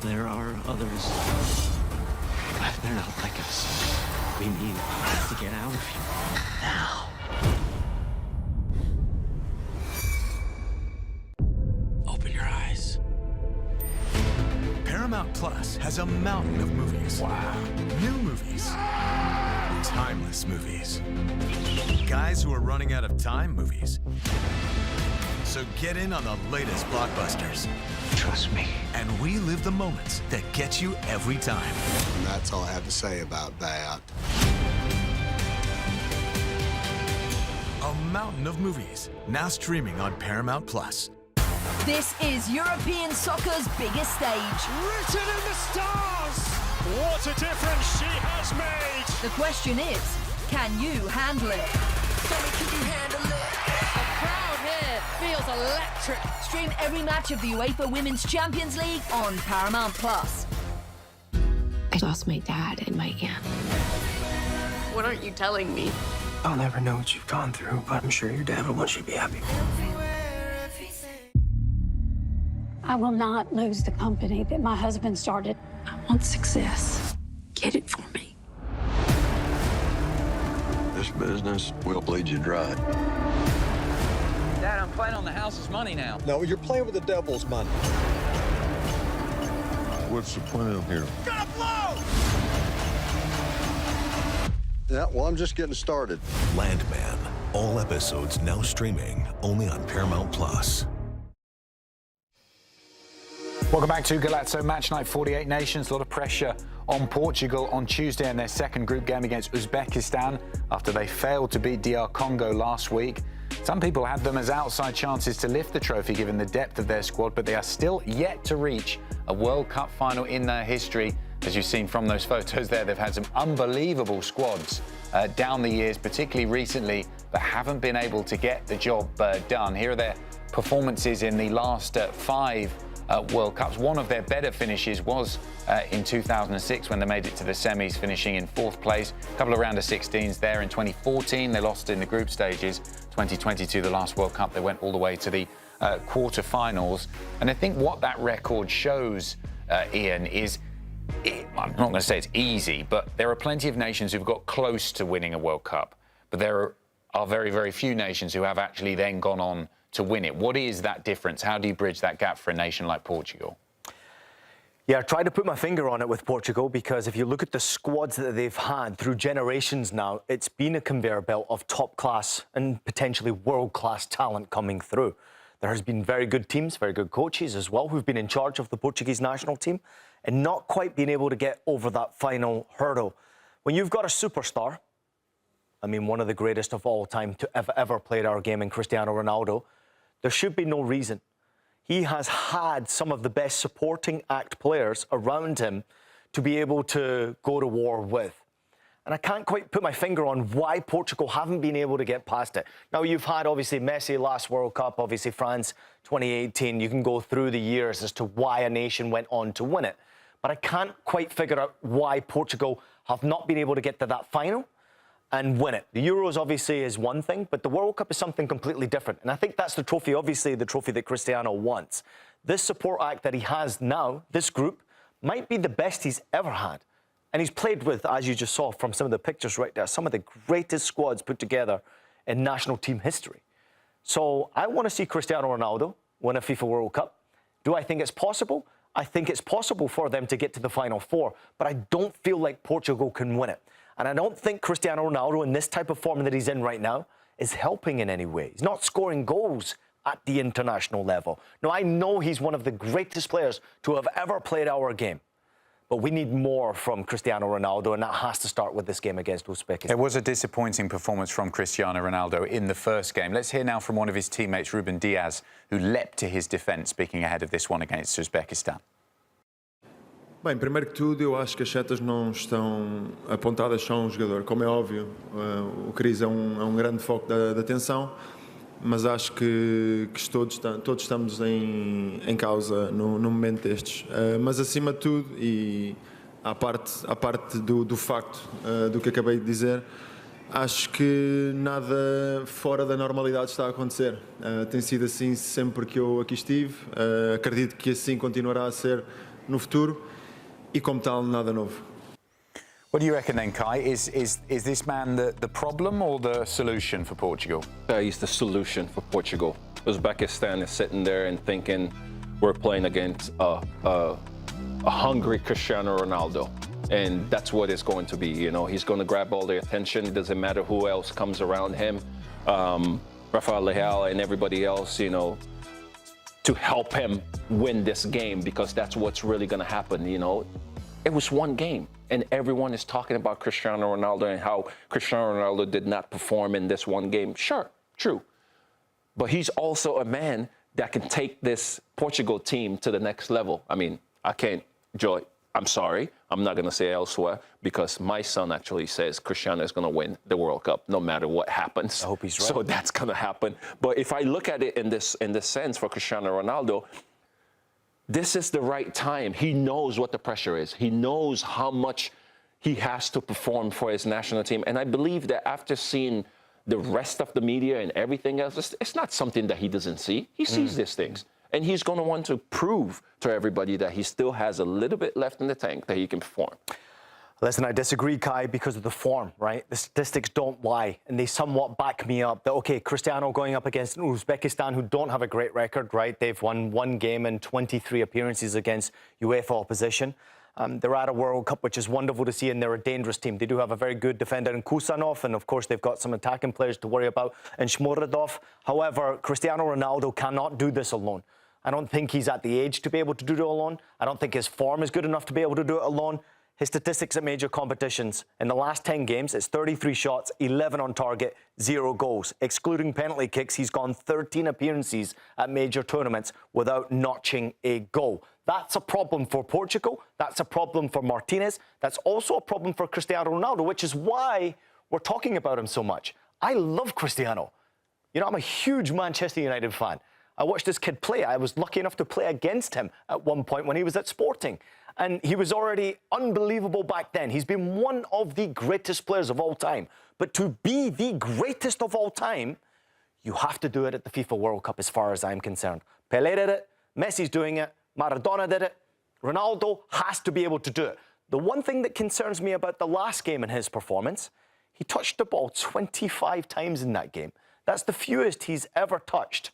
There are others. But they're not like us. We need to get out of here. Now. Open your eyes. Paramount Plus has a mountain of movies. Wow. New movies. Timeless movies. Guys who are running out of time movies. So get in on the latest blockbusters. Trust me. And we live the moments that get you every time. And that's all I have to say about that. A mountain of movies, now streaming on Paramount Plus. This is European soccer's biggest stage. Written in the stars! What a difference she has made! The question is, can you handle it? Can you handle it? The crowd here feels electric. Stream every match of the UEFA Women's Champions League on Paramount Plus. I lost my dad and my aunt. What aren't you telling me? I'll never know what you've gone through, but I'm sure your dad will want you to be happy. I will not lose the company that my husband started. I want success. Get it for me. This business will bleed you dry. Dad, I'm playing on the house's money now. No, you're playing with the devil's money. what's the plan here? Gotta blow! Yeah, well, I'm just getting started. Landman. All episodes now streaming only on Paramount Plus. Welcome back to Golazo Match Night 48 Nations. A lot of pressure on Portugal on Tuesday in their second group game against Uzbekistan after they failed to beat DR Congo last week. Some people had them as outside chances to lift the trophy given the depth of their squad, but they are still yet to reach a World Cup final in their history. As you've seen from those photos there, they've had some unbelievable squads down the years, particularly recently, but haven't been able to get the job done. Here are their performances in the last 5 World Cups. One of their better finishes was in 2006 when they made it to the semis, finishing in 4th place. A couple of round of 16s there. In 2014, they lost in the group stages. 2022, the last World Cup, they went all the way to the quarter-finals. And I think what that record shows, Ian, is, I'm not going to say it's easy, but there are plenty of nations who've got close to winning a World Cup. But there are very, very few nations who have actually then gone on to win it. What is that difference? How do you bridge that gap for a nation like Portugal? Yeah, I tried to put my finger on it with Portugal because if you look at the squads that they've had through generations now, it's been a conveyor belt of top class and potentially world-class talent coming through. There has been very good teams, very good coaches as well, who've been in charge of the Portuguese national team and not quite been able to get over that final hurdle. When you've got a superstar, I mean, one of the greatest of all time to ever played our game in Cristiano Ronaldo, there should be no reason. He has had some of the best supporting act players around him to be able to go to war with. And I can't quite put my finger on why Portugal haven't been able to get past it. Now, you've had, obviously, Messi last World Cup, obviously France 2018. You can go through the years as to why a nation went on to win it. But I can't quite figure out why Portugal have not been able to get to that final and win it. The Euros, obviously, is one thing, but the World Cup is something completely different. And I think that's the trophy, obviously, the trophy that Cristiano wants. This support act that he has now, this group, might be the best he's ever had. And he's played with, as you just saw from some of the pictures right there, some of the greatest squads put together in national team history. So I want to see Cristiano Ronaldo win a FIFA World Cup. Do I think it's possible? I think it's possible for them to get to the Final Four, but I don't feel like Portugal can win it. And I don't think Cristiano Ronaldo, in this type of form that he's in right now, is helping in any way. He's not scoring goals at the international level. Now, I know he's one of the greatest players to have ever played our game. But we need more from Cristiano Ronaldo, and that has to start with this game against Uzbekistan. It was a disappointing performance from Cristiano Ronaldo in the first game. Let's hear now from one of his teammates, Ruben Diaz, who leapt to his defence, speaking ahead of this one against Uzbekistan. Bem, primeiro que tudo, eu acho que as setas não estão apontadas só a um jogador. Como é óbvio, o Cris é um grande foco da atenção, mas acho que todos estamos em causa no momento destes. Mas acima de tudo, e à parte do facto do que acabei de dizer, acho que nada fora da normalidade está a acontecer. Tem sido assim sempre que eu aqui estive, acredito que assim continuará a ser no futuro. E como tal, nada novo. What do you reckon then, Kai? Is this man the problem or the solution for Portugal? He's the solution for Portugal. Uzbekistan is sitting there and thinking we're playing against a hungry Cristiano Ronaldo. And that's what it's going to be. You know, he's going to grab all the attention. It doesn't matter who else comes around him. Rafael Leal and everybody else, you know, to help him win this game, because that's what's really going to happen, you know. It was one game, and everyone is talking about Cristiano Ronaldo and how Cristiano Ronaldo did not perform in this one game. Sure, true. But he's also a man that can take this Portugal team to the next level. I mean, I'm sorry, I'm not going to say elsewhere, because my son actually says Cristiano is going to win the World Cup no matter what happens. I hope he's right. So that's going to happen. But if I look at it in this sense for Cristiano Ronaldo, this is the right time. He knows what the pressure is. He knows how much he has to perform for his national team. And I believe that after seeing the rest of the media and everything else, it's not something that he doesn't see. He sees these things. And he's going to want to prove to everybody that he still has a little bit left in the tank that he can perform. Listen, I disagree, Kai, because of the form, right? The statistics don't lie, and they somewhat back me up. That, okay, Cristiano going up against Uzbekistan, who don't have a great record, right? They've won 1 game and 23 appearances against UEFA opposition. They're at a World Cup, which is wonderful to see, and they're a dangerous team. They do have a very good defender in Kusanov, and of course they've got some attacking players to worry about in Shmuradov. However, Cristiano Ronaldo cannot do this alone. I don't think he's at the age to be able to do it alone. I don't think his form is good enough to be able to do it alone. His statistics at major competitions, in the last 10 games, it's 33 shots, 11 on target, 0 goals. Excluding penalty kicks, he's gone 13 appearances at major tournaments without notching a goal. That's a problem for Portugal. That's a problem for Martinez. That's also a problem for Cristiano Ronaldo, which is why we're talking about him so much. I love Cristiano. You know, I'm a huge Manchester United fan. I watched this kid play. I was lucky enough to play against him at one point when he was at Sporting. And he was already unbelievable back then. He's been one of the greatest players of all time. But to be the greatest of all time, you have to do it at the FIFA World Cup as far as I'm concerned. Pelé did it. Messi's doing it. Maradona did it. Ronaldo has to be able to do it. The one thing that concerns me about the last game in his performance, he touched the ball 25 times in that game. That's the fewest he's ever touched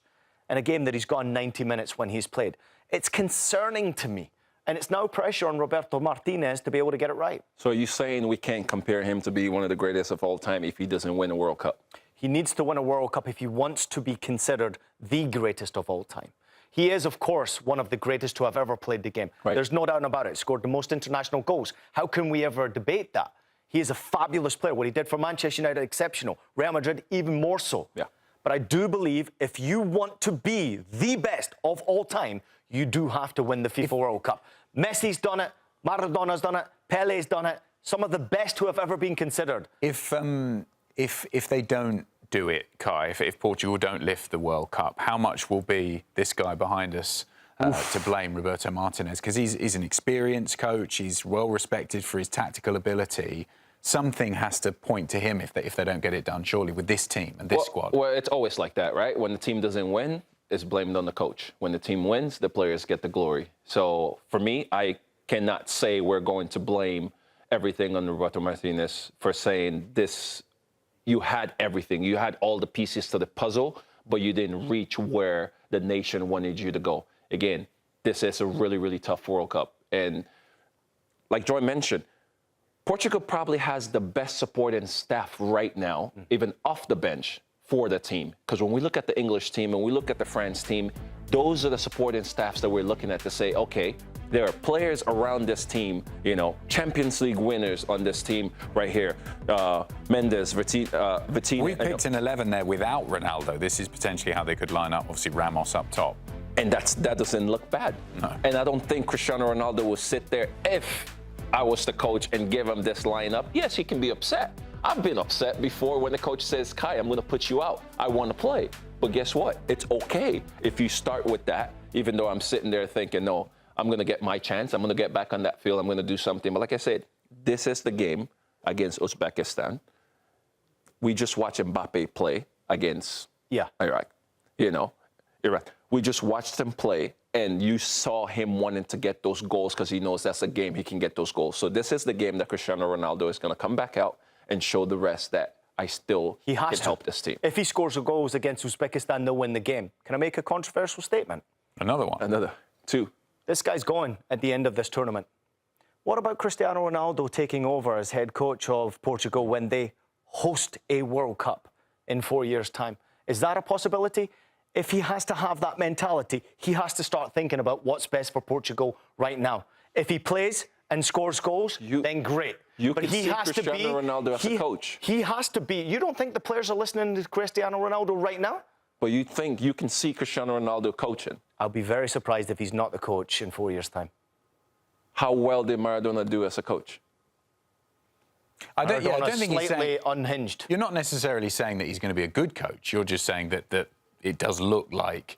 in a game that he's gone 90 minutes when he's played. It's concerning to me. And it's now pressure on Roberto Martinez to be able to get it right. So are you saying we can't compare him to be one of the greatest of all time if he doesn't win a World Cup? He needs to win a World Cup if he wants to be considered the greatest of all time. He is, of course, one of the greatest to have ever played the game. Right. There's no doubt about it. Scored the most international goals. How can we ever debate that? He is a fabulous player. What he did for Manchester United, exceptional. Real Madrid, even more so. Yeah. But I do believe if you want to be the best of all time, you do have to win the FIFA World Cup. Messi's done it, Maradona's done it, Pele's done it. Some of the best who have ever been considered. If they don't do it, Kai, if Portugal don't lift the World Cup, how much will be this guy behind us to blame, Roberto Martinez? Because he's an experienced coach, he's well respected for his tactical ability. Something has to point to him if they don't get it done, surely, with this team and this squad. Well, it's always like that, right? When the team doesn't win, it's blamed on the coach. When the team wins, the players get the glory. So for me, I cannot say we're going to blame everything on Roberto Martinez for saying this. You had everything. You had all the pieces to the puzzle, but you didn't reach where the nation wanted you to go. Again, this is a really, really tough World Cup. And like Joy mentioned, Portugal probably has the best supporting staff right now, even off the bench, for the team. Because when we look at the English team and we look at the France team, those are the supporting staffs that we're looking at to say, okay, there are players around this team, you know, Champions League winners on this team right here. Mendes, Vitinha. We picked an 11 there without Ronaldo. This is potentially how they could line up, obviously Ramos up top. And that doesn't look bad. No. And I don't think Cristiano Ronaldo will sit there if I was the coach and give him this lineup. Yes, he can be upset. I've been upset before when the coach says, Kai, I'm going to put you out. I want to play. But guess what? It's okay if you start with that, even though I'm sitting there thinking, no, I'm going to get my chance. I'm going to get back on that field. I'm going to do something. But like I said, this is the game against Uzbekistan. We just watched Mbappe play against Iraq. You know, Iraq. We just watched him play, and you saw him wanting to get those goals because he knows that's a game he can get those goals. So this is the game that Cristiano Ronaldo is going to come back out and show the rest that I still can help this team. If he scores the goals against Uzbekistan, they'll win the game. Can I make a controversial statement? Another one. Another. 2. This guy's going at the end of this tournament. What about Cristiano Ronaldo taking over as head coach of Portugal when they host a World Cup in 4 years' time? Is that a possibility? If he has to have that mentality, he has to start thinking about what's best for Portugal right now. If he plays and scores goals, then great. But he has Cristiano to be Ronaldo as a coach. He has to be. You don't think the players are listening to Cristiano Ronaldo right now? But you think you can see Cristiano Ronaldo coaching? I'll be very surprised if he's not the coach in 4 years' time. How well did Maradona do as a coach? I don't think he's slightly unhinged. You're not necessarily saying that he's going to be a good coach. You're just saying that it does look like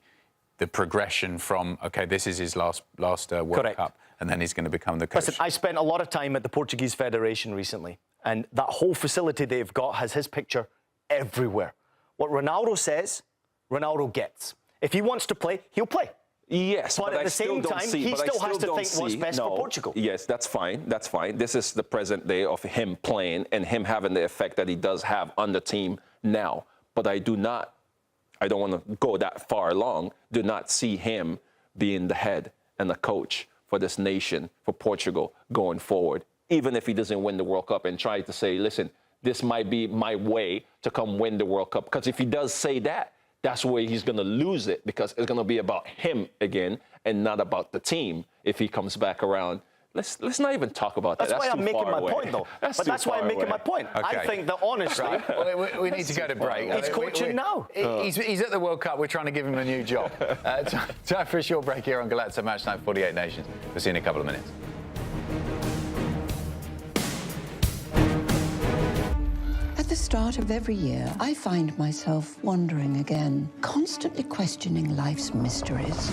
the progression from, okay, this is his last World Cup, and then he's going to become the coach. Listen, I spent a lot of time at the Portuguese Federation recently, and that whole facility they've got has his picture everywhere. What Ronaldo says, Ronaldo gets. If he wants to play, he'll play. Yes, but at the same time, he still has to think what's best for Portugal. Yes, that's fine. That's fine. This is the present day of him playing and him having the effect that he does have on the team now. But I don't want to go that far along, do not see him being the head and the coach for this nation, for Portugal, going forward. Even if he doesn't win the World Cup and try to say, listen, this might be my way to come win the World Cup. Because if he does say that, that's where he's going to lose it, because it's going to be about him again and not about the team if he comes back around. Let's not even talk about that. That's why I'm making my point, though. That's why I'm making my point. Okay. I think that, honestly... Right. We need to go to break. He's coaching now. He's at the World Cup. We're trying to give him a new job. Time for a short break here on Golazo Match Night 48 Nations. We'll see you in a couple of minutes. At the start of every year, I find myself wondering again, constantly questioning life's mysteries.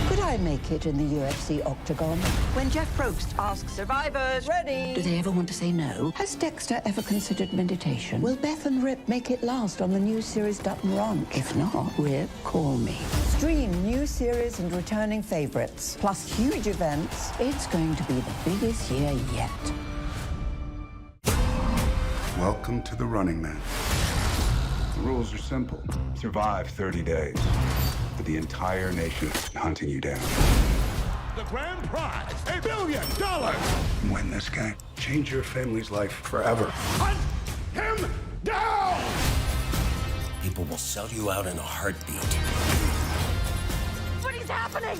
Could I make it in the UFC octagon? When Jeff Probst asks survivors, ready? Do they ever want to say no? Has Dexter ever considered meditation? Will Beth and Rip make it last on the new series Dutton Ranch? If not, Rip, call me. Stream new series and returning favorites, plus huge events. It's going to be the biggest year yet. Welcome to the Running Man. The rules are simple. Survive 30 days. With the entire nation hunting you down. The grand prize, $1 billion. Win this game. Change your family's life forever. Hunt him down! People will sell you out in a heartbeat. What is happening?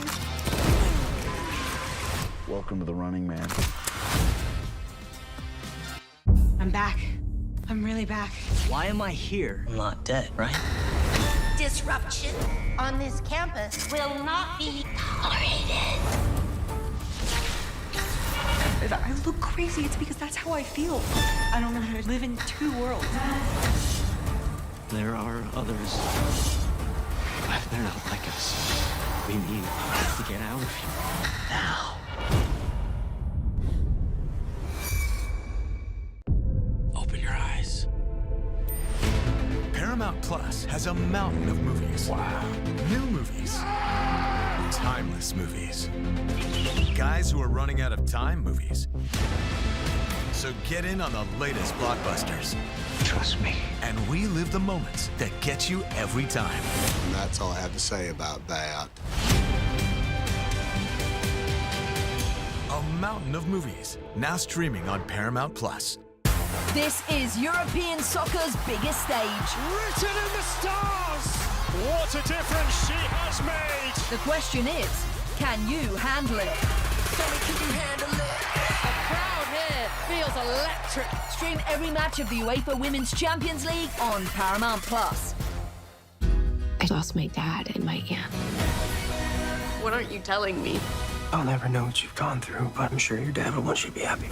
Welcome to the Running Man. I'm back. I'm really back. Why am I here? I'm not dead, right? Disruption on this campus will not be tolerated. If I look crazy, it's because that's how I feel. I don't know how to live in two worlds. There are others. But they're not like us. We need to get out of here now. Open your eyes. Paramount Plus has a mountain of movies. Wow. New movies. Timeless movies. Guys who are running out of time movies. So get in on the latest blockbusters. Trust me. And relive the moments that get you every time. And that's all I have to say about that. A mountain of movies, now streaming on Paramount Plus. This is European soccer's biggest stage. Written in the stars! What a difference she has made! The question is, can you handle it? Tell me, can you handle it? The crowd here feels electric. Stream every match of the UEFA Women's Champions League on Paramount Plus. I lost my dad and my aunt. What aren't you telling me? I'll never know what you've gone through, but I'm sure your dad will want you to be happy.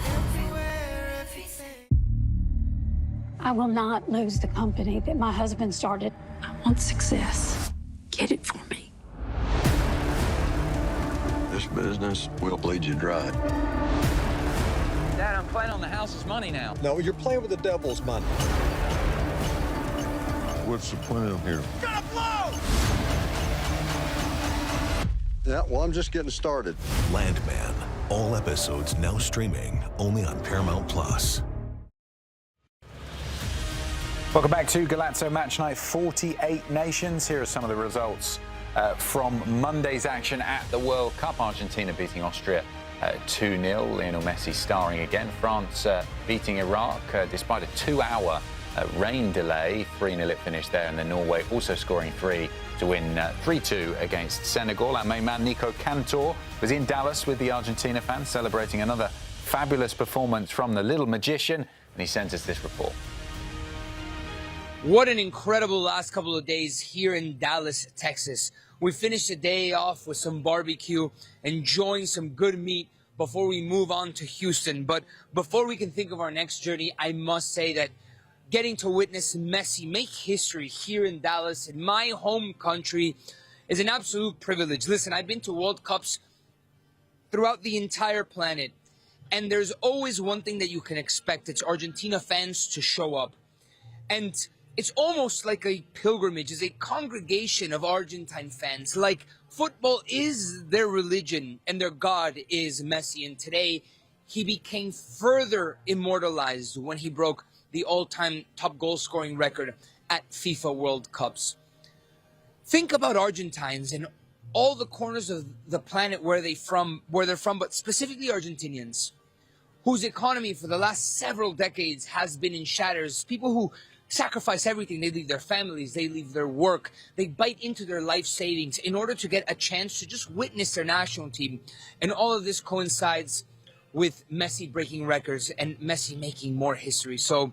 I will not lose the company that my husband started. I want success. Get it for me. This business will bleed you dry. Dad, I'm playing on the house's money now. No, you're playing with the devil's money. What's the plan here? Gonna blow! Yeah, well, I'm just getting started. Landman. All episodes now streaming only on Paramount Plus. Welcome back to Golazo Match Night 48 Nations. Here are some of the results from Monday's action at the World Cup. Argentina beating Austria 2-0. Lionel Messi starring again. France beating Iraq despite a 2-hour rain delay. 3-0 it finished there. And then Norway also scoring 3 to win 3-2 against Senegal. Our main man, Nico Cantor, was in Dallas with the Argentina fans celebrating another fabulous performance from the little magician. And he sends us this report. What an incredible last couple of days here in Dallas, Texas. We finished the day off with some barbecue, enjoying some good meat before we move on to Houston. But before we can think of our next journey, I must say that getting to witness Messi make history here in Dallas, in my home country, is an absolute privilege. Listen, I've been to World Cups throughout the entire planet, and there's always one thing that you can expect. It's Argentina fans to show up. And it's almost like a pilgrimage. It's a congregation of Argentine fans. Like, football is their religion and their God is Messi. And today, he became further immortalized when he broke the all-time top goal-scoring record at FIFA World Cups. Think about Argentines in all the corners of the planet where they're from, but specifically Argentinians, whose economy for the last several decades has been in shatters. People who sacrifice everything. They leave their families, they leave their work, they bite into their life savings in order to get a chance to just witness their national team. And all of this coincides with Messi breaking records and Messi making more history. So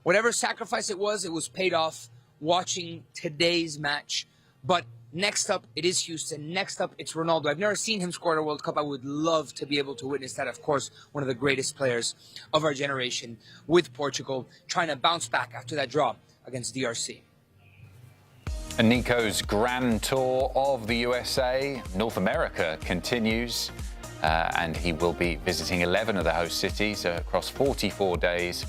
whatever sacrifice it was paid off watching today's match. But next up, it is Houston. Next up, it's Ronaldo. I've never seen him score at a World Cup. I would love to be able to witness that. Of course, one of the greatest players of our generation with Portugal, trying to bounce back after that draw against DRC. And Nico's grand tour of the USA, North America, continues. And he will be visiting 11 of the host cities across 44 days,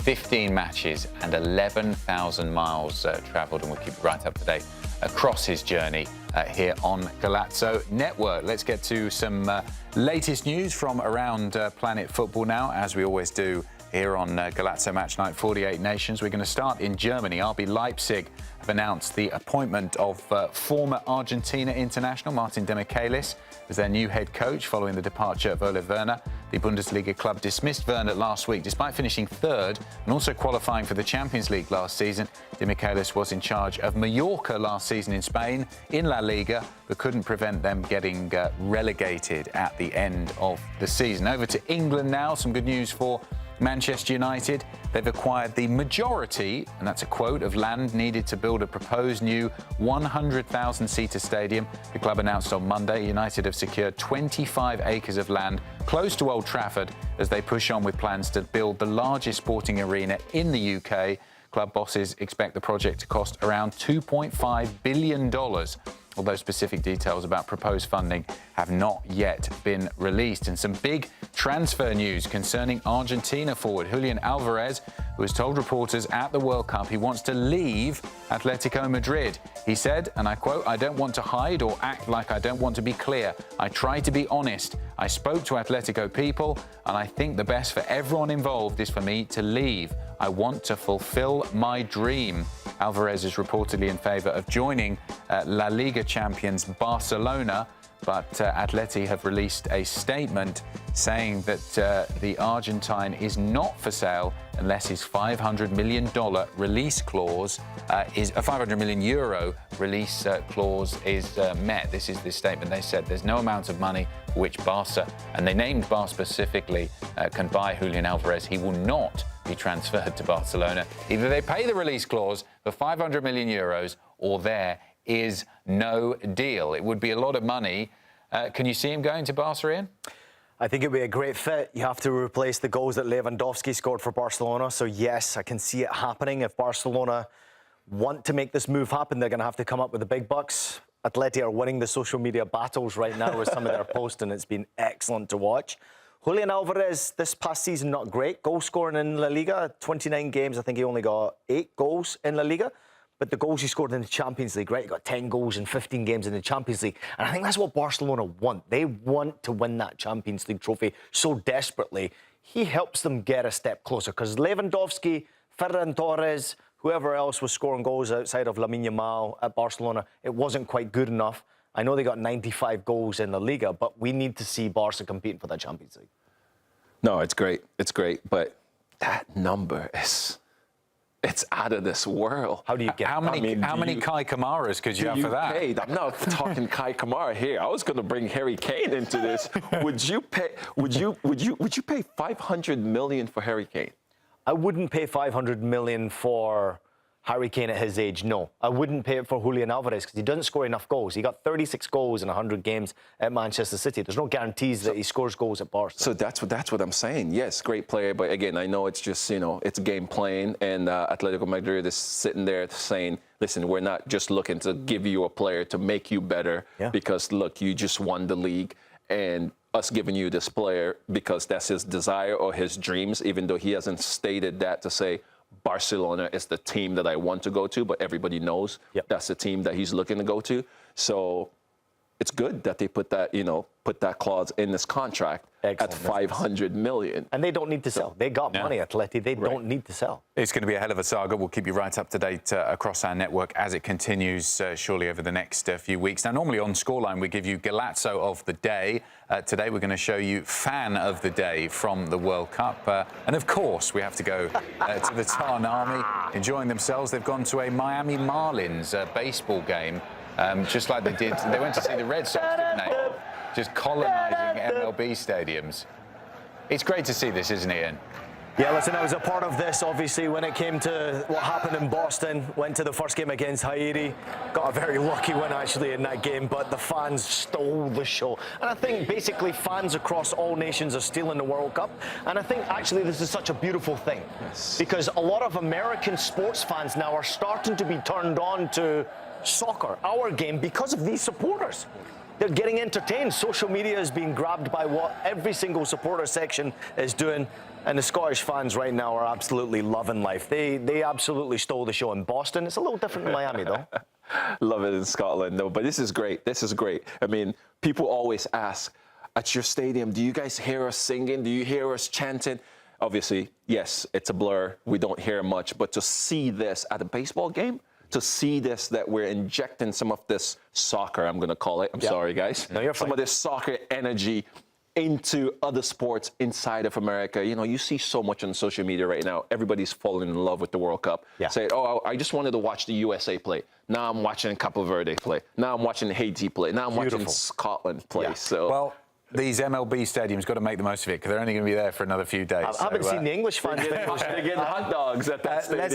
15 matches and 11,000 miles travelled. And we'll keep you right up to date across his journey here on Golazo Network. Let's get to some latest news from around Planet Football now, as we always do here on Golazo Match Night 48 Nations. We're going to start in Germany. RB Leipzig have announced the appointment of former Argentina international Martin Demichelis as their new head coach following the departure of Ole Werner. The Bundesliga club dismissed Werner last week despite finishing third and also qualifying for the Champions League last season. Demichelis was in charge of Mallorca last season in Spain in La Liga, but couldn't prevent them getting relegated at the end of the season. Over to England now. Some good news for Manchester United. They've acquired the majority, and that's a quote, of land needed to build a proposed new 100,000-seater stadium. The club announced on Monday United have secured 25 acres of land close to Old Trafford as they push on with plans to build the largest sporting arena in the UK. Club bosses expect the project to cost around $2.5 billion. Although specific details about proposed funding have not yet been released. And some big transfer news concerning Argentina forward Julian Alvarez, who has told reporters at the World Cup he wants to leave Atletico Madrid. He said, and I quote, "I don't want to hide or act like I don't want to be clear. I try to be honest. I spoke to Atletico people, and I think the best for everyone involved is for me to leave. I want to fulfill my dream." Alvarez is reportedly in favour of joining La Liga champions Barcelona, but Atleti have released a statement saying that the Argentine is not for sale unless his $500 million release clause is a €500 million release clause is met. This is the statement. They said there's no amount of money for which Barca, and they named Barca specifically, can buy Julian Alvarez. He will not be transferred to Barcelona. Either they pay the release clause for €500 million or there is no deal. It would be a lot of money. Can you see him going to Barca, Ian? I think it'd be a great fit. You have to replace the goals that Lewandowski scored for Barcelona. So yes, I can see it happening. If Barcelona want to make this move happen, they're going to have to come up with the big bucks. Atleti are winning the social media battles right now with some of their posts, and it's been excellent to watch. Julian Alvarez, this past season, not great. Goal scoring in La Liga, 29 games. I think he only got 8 goals in La Liga. But the goals he scored in the Champions League, right? He got 10 goals in 15 games in the Champions League. And I think that's what Barcelona want. They want to win that Champions League trophy so desperately. He helps them get a step closer because Lewandowski, Ferran Torres, whoever else was scoring goals outside of Lamine Yamal at Barcelona, it wasn't quite good enough. I know they got 95 goals in the Liga, but we need to see Barca competing for that Champions League. No, it's great. It's great. But that number is... it's out of this world. How do you get? How many Kai Kamaras could you have for that? I'm not talking Kai Kamara here. I was going to bring Harry Kane into this. Would you pay? Would you pay $500 million for Harry Kane? I wouldn't pay $500 million for Harry Kane at his age. No, I wouldn't pay it for Julian Alvarez because he doesn't score enough goals. He got 36 goals in 100 games at Manchester City. There's no guarantees that he scores goals at Barca. So that's what I'm saying. Yes, great player, but again, I know it's just it's game playing, and Atletico Madrid is sitting there saying, "Listen, we're not just looking to give you a player to make you better because look, you just won the league, and us giving you this player because that's his desire or his dreams, even though he hasn't stated that to say." Barcelona is the team that I want to go to, but everybody knows that's the team that he's looking to go to. So it's good that they put that, put that clause in this contract at $500 million. And they don't need to sell. They got money, Atleti. They don't need to sell. It's going to be a hell of a saga. We'll keep you right up to date across our network as it continues, surely over the next few weeks. Now, normally on Scoreline, we give you Golazo of the day. Today, we're going to show you Fan of the Day from the World Cup. And of course, we have to go to the Tarn Army, enjoying themselves. They've gone to a Miami Marlins baseball game, just like they did. They went to see the Red Sox, didn't they? Just colonising MLB stadiums. It's great to see this, isn't it, Ian? Yeah, listen, I was a part of this, obviously, when it came to what happened in Boston. Went to the first game against Haiti. Got a very lucky win, actually, in that game, but the fans stole the show. And I think, basically, fans across all nations are stealing the World Cup. And I think, actually, this is such a beautiful thing. Yes. Because a lot of American sports fans now are starting to be turned on to soccer, our game, because of these supporters. They're getting entertained. Social media is being grabbed by what every single supporter section is doing. And the Scottish fans right now are absolutely loving life. They absolutely stole the show in Boston. It's a little different in Miami, though. Love it in Scotland, though. But this is great. This is great. I mean, people always ask, at your stadium, do you guys hear us singing? Do you hear us chanting? Obviously, yes, it's a blur. We don't hear much. But to see this at a baseball game, to see this, that we're injecting some of this soccer, I'm going to call it. I'm sorry, guys. No, you're fine. Some of this soccer energy into other sports inside of America. You see so much on social media right now. Everybody's falling in love with the World Cup. Say, oh, I just wanted to watch the USA play. Now I'm watching Cape Verde play. Now I'm watching Haiti play. Now I'm watching Scotland play. So. Well, these MLB stadiums got to make the most of it because they're only going to be there for another few days. I haven't seen the English fans. They're getting hot dogs at that stadium.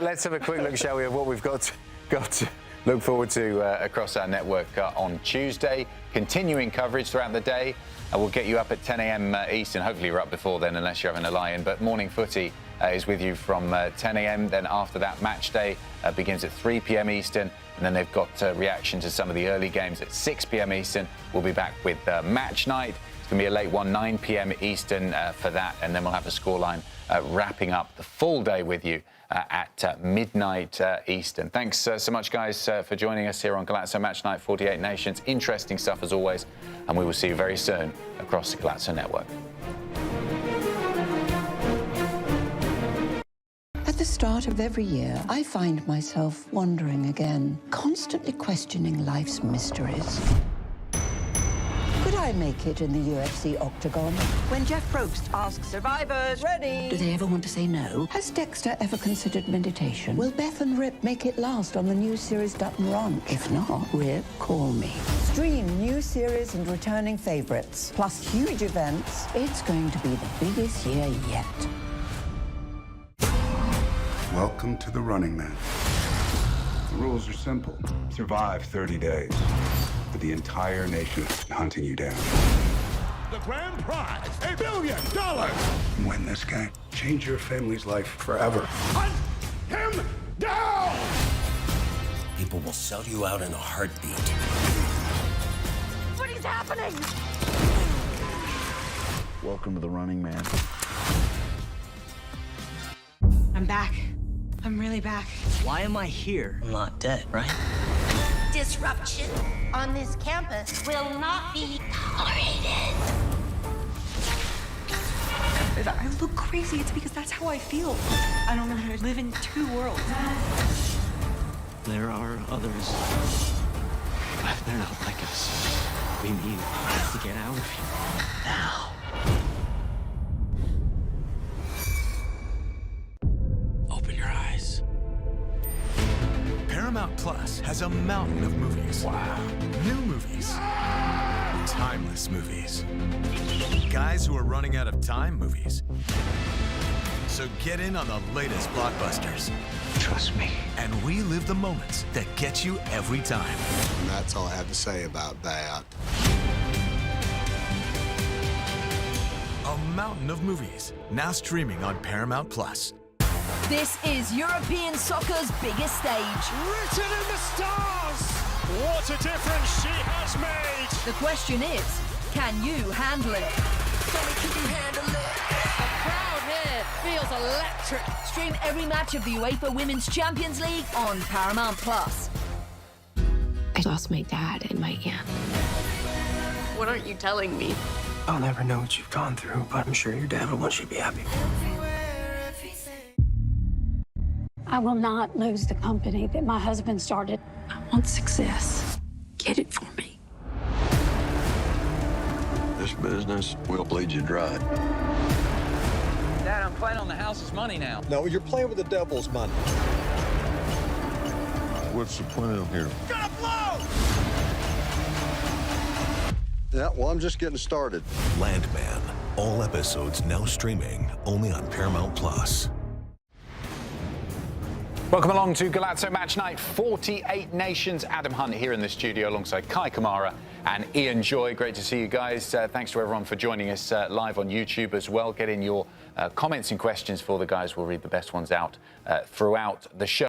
Let's have a quick look, shall we, of what we've got to look forward to across our network on Tuesday. Continuing coverage throughout the day. We'll get you up at 10 a.m. Eastern. Hopefully you're up before then, unless you're having a lie-in. But morning footy is with you from 10 a.m. Then after that, match day begins at 3 p.m. Eastern. And then they've got reaction to some of the early games at 6 p.m. Eastern. We'll be back with match night. It's going to be a late one, 9 p.m. Eastern for that. And then we'll have the Scoreline wrapping up the full day with you at midnight Eastern. Thanks so much, guys, for joining us here on Golazo Match Night 48 Nations. Interesting stuff as always. And we will see you very soon across the Golazo Network. At the start of every year, I find myself wondering again, constantly questioning life's mysteries. Could I make it in the UFC octagon? When Jeff Probst asks survivors, ready? Do they ever want to say no? Has Dexter ever considered meditation? Will Beth and Rip make it last on the new series Dutton Ranch? If not, Rip, call me. Stream new series and returning favorites, plus huge events. It's going to be the biggest year yet. Welcome to the Running Man. The rules are simple. Survive 30 days. But the entire nation is hunting you down. The grand prize, $1 billion. Win this game. Change your family's life forever. Hunt him down! People will sell you out in a heartbeat. What is happening? Welcome to the Running Man. I'm back. I'm really back. Why am I here? I'm not dead, right? Disruption on this campus will not be tolerated. I look crazy. It's because that's how I feel. I don't know how to live in two worlds. There are others. But they're not like us. We need to get out of here now. Open your eyes. Paramount Plus has a mountain of movies. Wow. New movies. Timeless movies. Guys who are running out of time movies. So get in on the latest blockbusters. Trust me. And relive the moments that get you every time. And that's all I have to say about that. A mountain of movies, now streaming on Paramount Plus. This is European soccer's biggest stage. Written in the stars! What a difference she has made! The question is, can you handle it? Tell me, can you handle it? crowd here feels electric. Stream every match of the UEFA Women's Champions League on Paramount Plus. I lost my dad and my aunt. What aren't you telling me? I'll never know what you've gone through, but I'm sure your dad will want you to be happy. I will not lose the company that my husband started. I want success. Get it for me. This business will bleed you dry. Dad, I'm playing on the house's money now. No, you're playing with the devil's money. What's the plan here? Gonna blow! Yeah, well, I'm just getting started. Landman. All episodes now streaming only on Paramount Plus. Welcome along to Golazo Match Night 48 Nations. Adam Hunt here in the studio alongside Kai Kamara and Ian Joy. Great to see you guys. Thanks to everyone for joining us live on YouTube as well. Get in your comments and questions for the guys. We'll read the best ones out throughout the show.